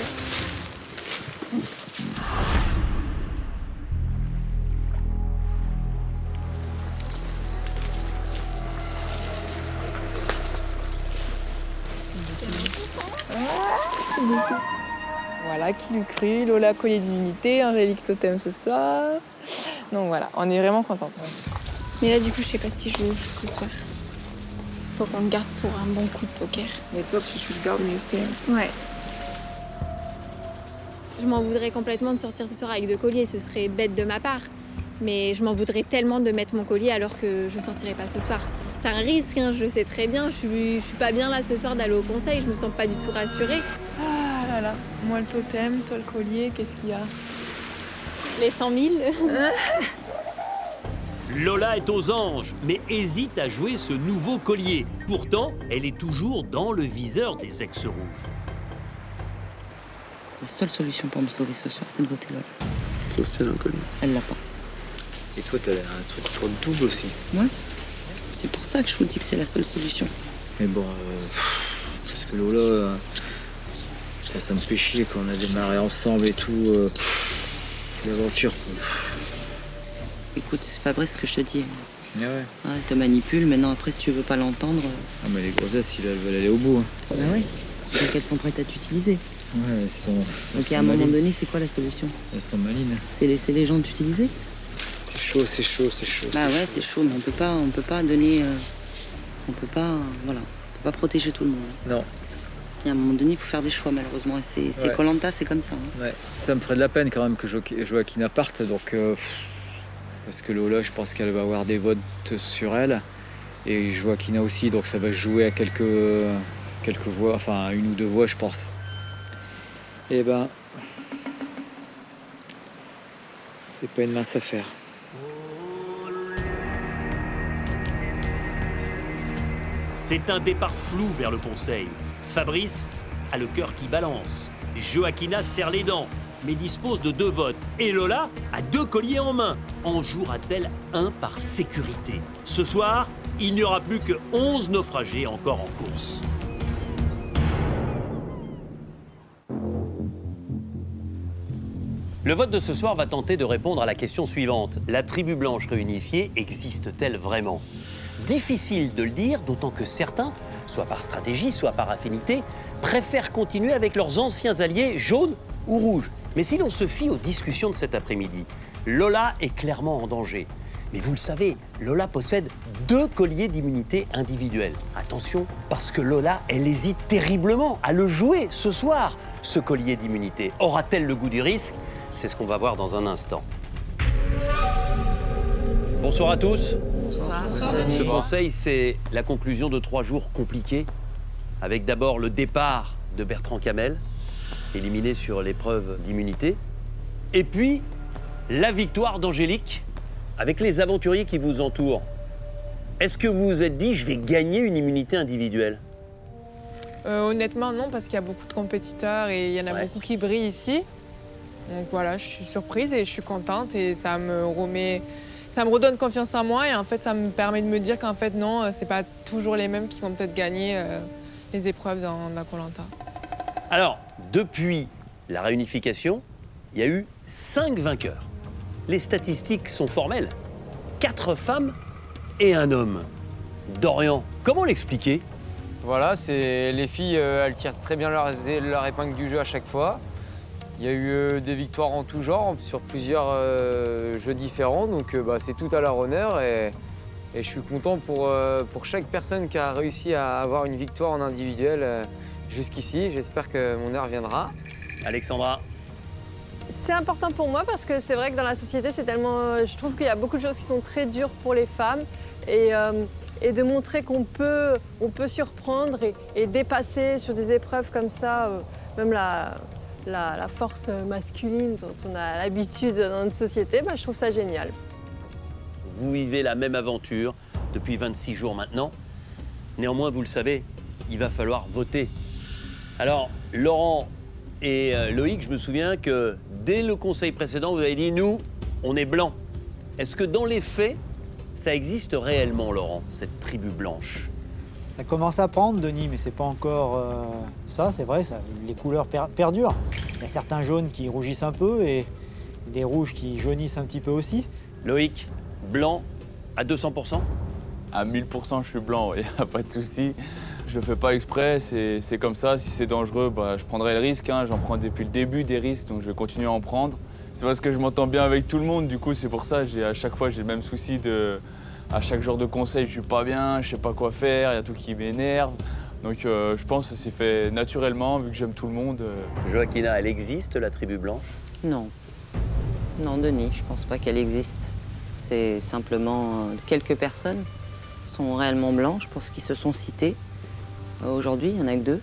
Voilà, qui l'eût cru, Lola collier d'immunité, Angélique totem ce soir. Donc voilà, on est vraiment contente. Mais là, du coup, je sais pas si je joue ce soir. Faut qu'on le garde pour un bon coup de poker. Mais toi, tu le gardes mieux aussi. Ouais. Je m'en voudrais complètement de sortir ce soir avec 2 colliers, ce serait bête de ma part. Mais je m'en voudrais tellement de mettre mon collier alors que je sortirai pas ce soir. C'est un risque, hein, je le sais très bien. Je suis pas bien là ce soir d'aller au conseil, je me sens pas du tout rassurée. Ah là là, moi le totem, toi le collier, qu'est-ce qu'il y a? Les 100 000. Lola est aux anges, mais hésite à jouer ce nouveau collier. Pourtant, elle est toujours dans le viseur des ex-rouges. La seule solution pour me sauver ce soir, c'est de voter Lola. Sauf si elle a un collier. Elle l'a pas. Et toi, t'as un truc pour le double aussi. Ouais. C'est pour ça que je vous dis que c'est la seule solution. Mais bon, parce que Lola, ça me fait chier quand on a démarré ensemble et tout. L'aventure. Écoute, Fabrice, ce que je te dis. Ouais. Elle te manipule, maintenant après, si tu veux pas l'entendre. Ah, mais les grossesses, elles veulent aller au bout. Hein. Bah ouais. Donc elles sont prêtes à t'utiliser. Ouais, elles sont. Donc à un moment donné, c'est quoi la solution? Elles sont malines. C'est laisser les gens t'utiliser? C'est chaud. Bah ouais, c'est chaud, mais on peut pas donner. On peut pas protéger tout le monde. Non. Et à un moment donné, il faut faire des choix, malheureusement. Et c'est Koh-Lanta, c'est comme ça. Hein. Ouais. Ça me ferait de la peine quand même que Joaquina parte, donc. Parce que Lola, je pense qu'elle va avoir des votes sur elle. Et Joaquina aussi, donc ça va se jouer à quelques voix, enfin 1 ou 2 voix, je pense. Et ben. C'est pas une mince affaire. C'est un départ flou vers le conseil. Fabrice a le cœur qui balance. Joaquina serre les dents, mais dispose de 2 votes. Et Lola a 2 colliers en main. En jouera-t-elle un par sécurité? Ce soir, il n'y aura plus que 11 naufragés encore en course. Le vote de ce soir va tenter de répondre à la question suivante. La tribu blanche réunifiée existe-t-elle vraiment? Difficile de le dire, d'autant que certains, soit par stratégie, soit par affinité, préfèrent continuer avec leurs anciens alliés jaunes ou rouges. Mais si l'on se fie aux discussions de cet après-midi, Lola est clairement en danger. Mais vous le savez, Lola possède 2 colliers d'immunité individuelle. Attention, parce que Lola, elle hésite terriblement à le jouer ce soir, ce collier d'immunité. Aura-t-elle le goût du risque? C'est ce qu'on va voir dans un instant. Bonsoir à tous. Bonsoir. Ce conseil, c'est la conclusion de 3 jours compliqués, avec d'abord le départ de Bertrand Camel, éliminé sur l'épreuve d'immunité, et puis la victoire d'Angélique, avec les aventuriers qui vous entourent. Est-ce que vous vous êtes dit, je vais gagner une immunité individuelle? Honnêtement, non, parce qu'il y a beaucoup de compétiteurs et il y en a Ouais. beaucoup qui brillent ici. Donc voilà, je suis surprise et je suis contente et ça me redonne confiance en moi et en fait, ça me permet de me dire qu'en fait, non, c'est pas toujours les mêmes qui vont peut-être gagner les épreuves dans Koh-Lanta. Alors, depuis la réunification, il y a eu 5 vainqueurs. Les statistiques sont formelles. 4 femmes et 1 homme. Dorian, comment l'expliquer? Voilà, les filles, elles tirent très bien leur épingle du jeu à chaque fois. Il y a eu des victoires en tout genre sur plusieurs jeux différents, donc c'est tout à leur honneur et je suis content pour chaque personne qui a réussi à avoir une victoire en individuel jusqu'ici. J'espère que mon heure viendra. Alexandra? C'est important pour moi parce que c'est vrai que dans la société, c'est tellement. Je trouve qu'il y a beaucoup de choses qui sont très dures pour les femmes et de montrer qu'on peut surprendre et dépasser sur des épreuves comme ça, même la force masculine dont on a l'habitude dans notre société, je trouve ça génial. Vous vivez la même aventure depuis 26 jours maintenant. Néanmoins, vous le savez, il va falloir voter. Alors, Laurent et Loïc, je me souviens que dès le conseil précédent, vous avez dit « nous, on est blancs ». Est-ce que dans les faits, ça existe réellement, Laurent, cette tribu blanche? Ça commence à prendre, Denis, mais c'est pas encore ça, c'est vrai, les couleurs perdurent. Il y a certains jaunes qui rougissent un peu et des rouges qui jaunissent un petit peu aussi. Loïc, blanc à 200%? À 1000%, je suis blanc, il n'y a pas de souci. Je le fais pas exprès, c'est comme ça. Si c'est dangereux, bah, je prendrai le risque. Hein. J'en prends depuis le début des risques, donc je vais continuer à en prendre. C'est parce que je m'entends bien avec tout le monde, du coup c'est pour ça. À chaque fois j'ai le même souci à chaque genre de conseil, je suis pas bien, je sais pas quoi faire, il y a tout qui m'énerve. Donc je pense que ça s'est fait naturellement, vu que j'aime tout le monde. Joaquina, elle existe, la tribu blanche? Non. Non, Denis, je pense pas qu'elle existe. C'est simplement quelques personnes sont réellement blanches pour ce qui se sont cités. Aujourd'hui, il n'y en a que 2.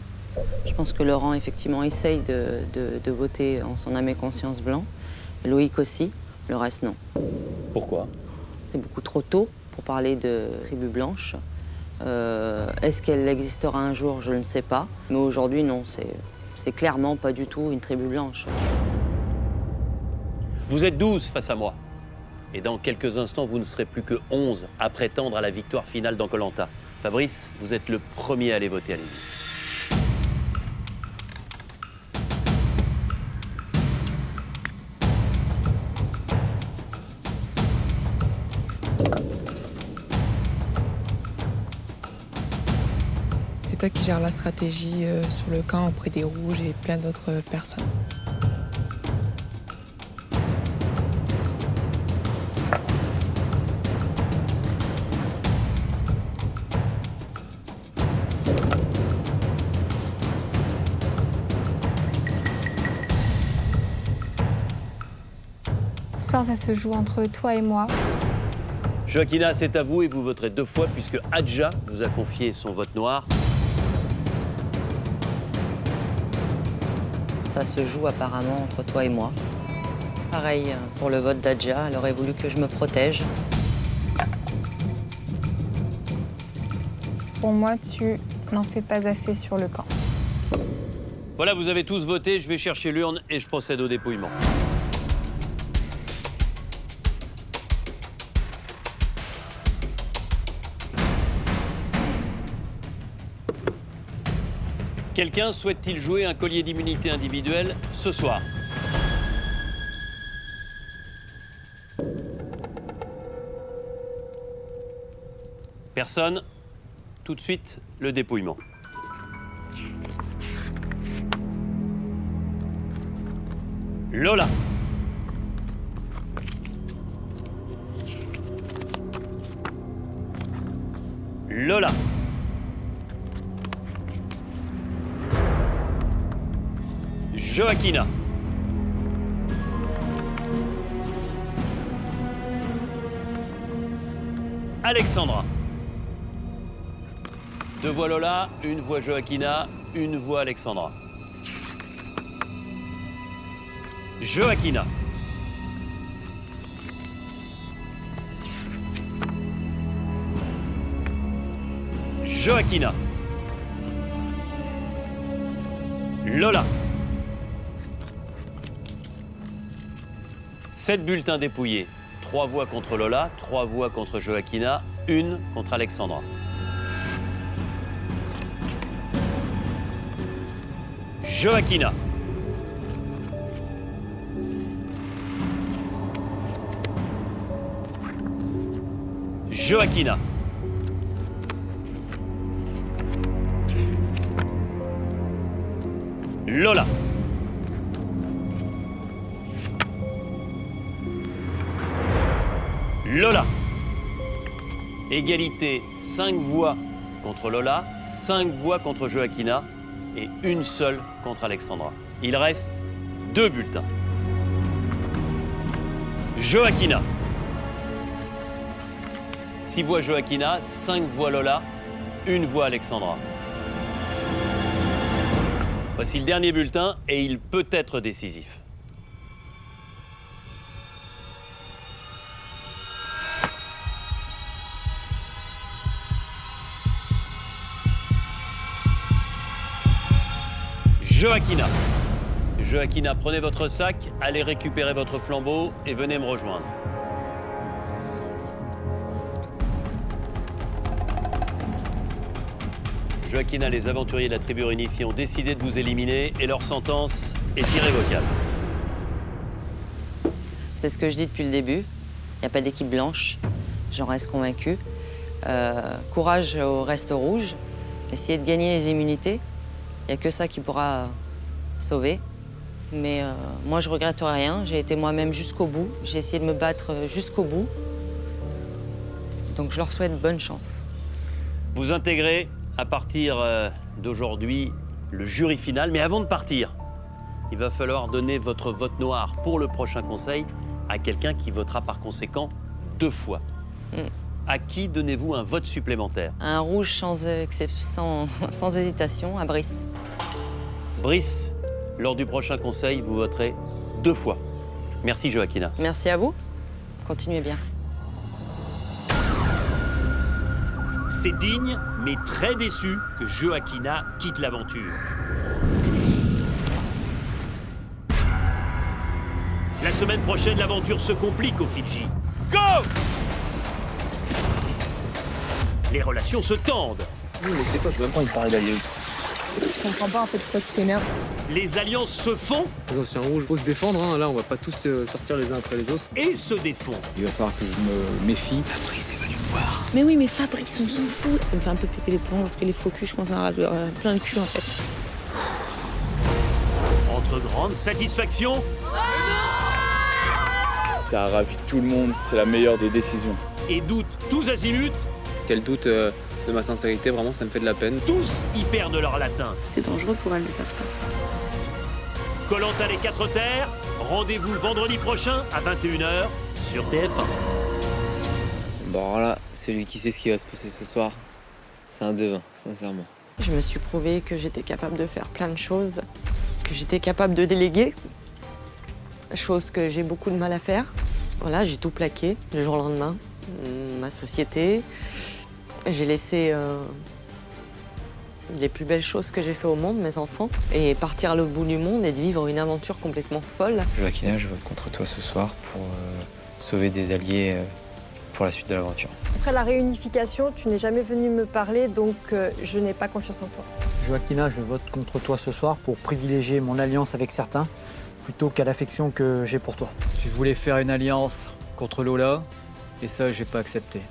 Je pense que Laurent, effectivement, essaye de voter en son âme et conscience blanc. Loïc aussi, le reste, non. Pourquoi? C'est beaucoup trop tôt pour parler de tribu blanche. Est-ce qu'elle existera un jour? Je ne sais pas. Mais aujourd'hui, non, c'est clairement pas du tout une tribu blanche. Vous êtes 12 face à moi. Et dans quelques instants, vous ne serez plus que 11 à prétendre à la victoire finale dans Koh Lanta. Fabrice, vous êtes le premier à aller voter, allez-y. C'est toi qui gères la stratégie sur le camp auprès des rouges et plein d'autres personnes. Ce soir, ça se joue entre toi et moi. Joaquina, c'est à vous et vous voterez 2 fois puisque Adja vous a confié son vote noir. Ça se joue apparemment entre toi et moi. Pareil pour le vote d'Adja, elle aurait voulu que je me protège. Pour moi, tu n'en fais pas assez sur le camp. Voilà, vous avez tous voté, je vais chercher l'urne et je procède au dépouillement. Quelqu'un souhaite-t-il jouer un collier d'immunité individuelle ce soir? Personne? Tout de suite, le dépouillement. Lola. Lola. Joaquina. Alexandra. 2 voix Lola, 1 voix Joaquina, 1 voix Alexandra. Joaquina. Joaquina. Lola. 7 bulletins dépouillés. 3 voix contre Lola, 3 voix contre Joaquina, 1 contre Alexandra. Joaquina. Joaquina. Lola. Lola. Égalité, 5 voix contre Lola, 5 voix contre Joaquina et 1 seule contre Alexandra. Il reste 2 bulletins. Joaquina. 6 voix Joaquina, 5 voix Lola, 1 voix Alexandra. Voici le dernier bulletin et il peut être décisif. Joaquina. Joaquina, prenez votre sac, allez récupérer votre flambeau et venez me rejoindre. Joaquina, les aventuriers de la tribu réunifiée ont décidé de vous éliminer et leur sentence est irrévocable. C'est ce que je dis depuis le début. Il n'y a pas d'équipe blanche. J'en reste convaincue. Courage au reste rouge. essayer de gagner les immunités. Il n'y a que ça qui pourra sauver. Mais moi, je regrette rien. J'ai été moi-même jusqu'au bout. J'ai essayé de me battre jusqu'au bout. Donc je leur souhaite bonne chance. Vous intégrez à partir d'aujourd'hui le jury final. Mais avant de partir, il va falloir donner votre vote noir pour le prochain conseil à quelqu'un qui votera par conséquent 2 fois. À qui donnez-vous un vote supplémentaire? Un rouge sans hésitation, à Brice. Brice, lors du prochain conseil, vous voterez 2 fois. Merci Joaquina. Merci à vous. Continuez bien. C'est digne, mais très déçu que Joaquina quitte l'aventure. La semaine prochaine, l'aventure se complique aux Fidji. Go! Les relations se tendent. Oui, mais c'est quoi, je veux même pas envie de parler d'alliés. Je comprends pas en fait pourquoi tu t'énerves. Les alliances se font. Les anciens rouges, faut se défendre, hein. Là on va pas tous sortir les uns après les autres. Et se défont. Il va falloir que je me méfie. Patrice est venu me voir. Mais oui, mais Fabrice, on s'en fout. Ça me fait un peu péter les plombs parce que les faux culs, je commence à avoir plein le cul en fait. Entre grandes satisfactions. Ça a ravi tout le monde, c'est la meilleure des décisions. Et doutes tous azimuts. Quel doute de ma sincérité, vraiment ça me fait de la peine. Tous y perdent leur latin. C'est dangereux pour elle de faire ça. Koh-Lanta les 4 terres, rendez-vous le vendredi prochain à 21h sur TF1. Bon alors là, celui qui sait ce qui va se passer ce soir, c'est un devin, sincèrement. Je me suis prouvé que j'étais capable de faire plein de choses, que j'étais capable de déléguer, chose que j'ai beaucoup de mal à faire. Voilà, j'ai tout plaqué du jour au lendemain, ma société. J'ai laissé les plus belles choses que j'ai fait au monde, mes enfants, et partir à l'autre bout du monde et de vivre une aventure complètement folle. Joaquina, je vote contre toi ce soir pour sauver des alliés pour la suite de l'aventure. Après la réunification, tu n'es jamais venu me parler, donc je n'ai pas confiance en toi. Joaquina, je vote contre toi ce soir pour privilégier mon alliance avec certains plutôt qu'à l'affection que j'ai pour toi. Tu voulais faire une alliance contre Lola, et ça, j'ai pas accepté.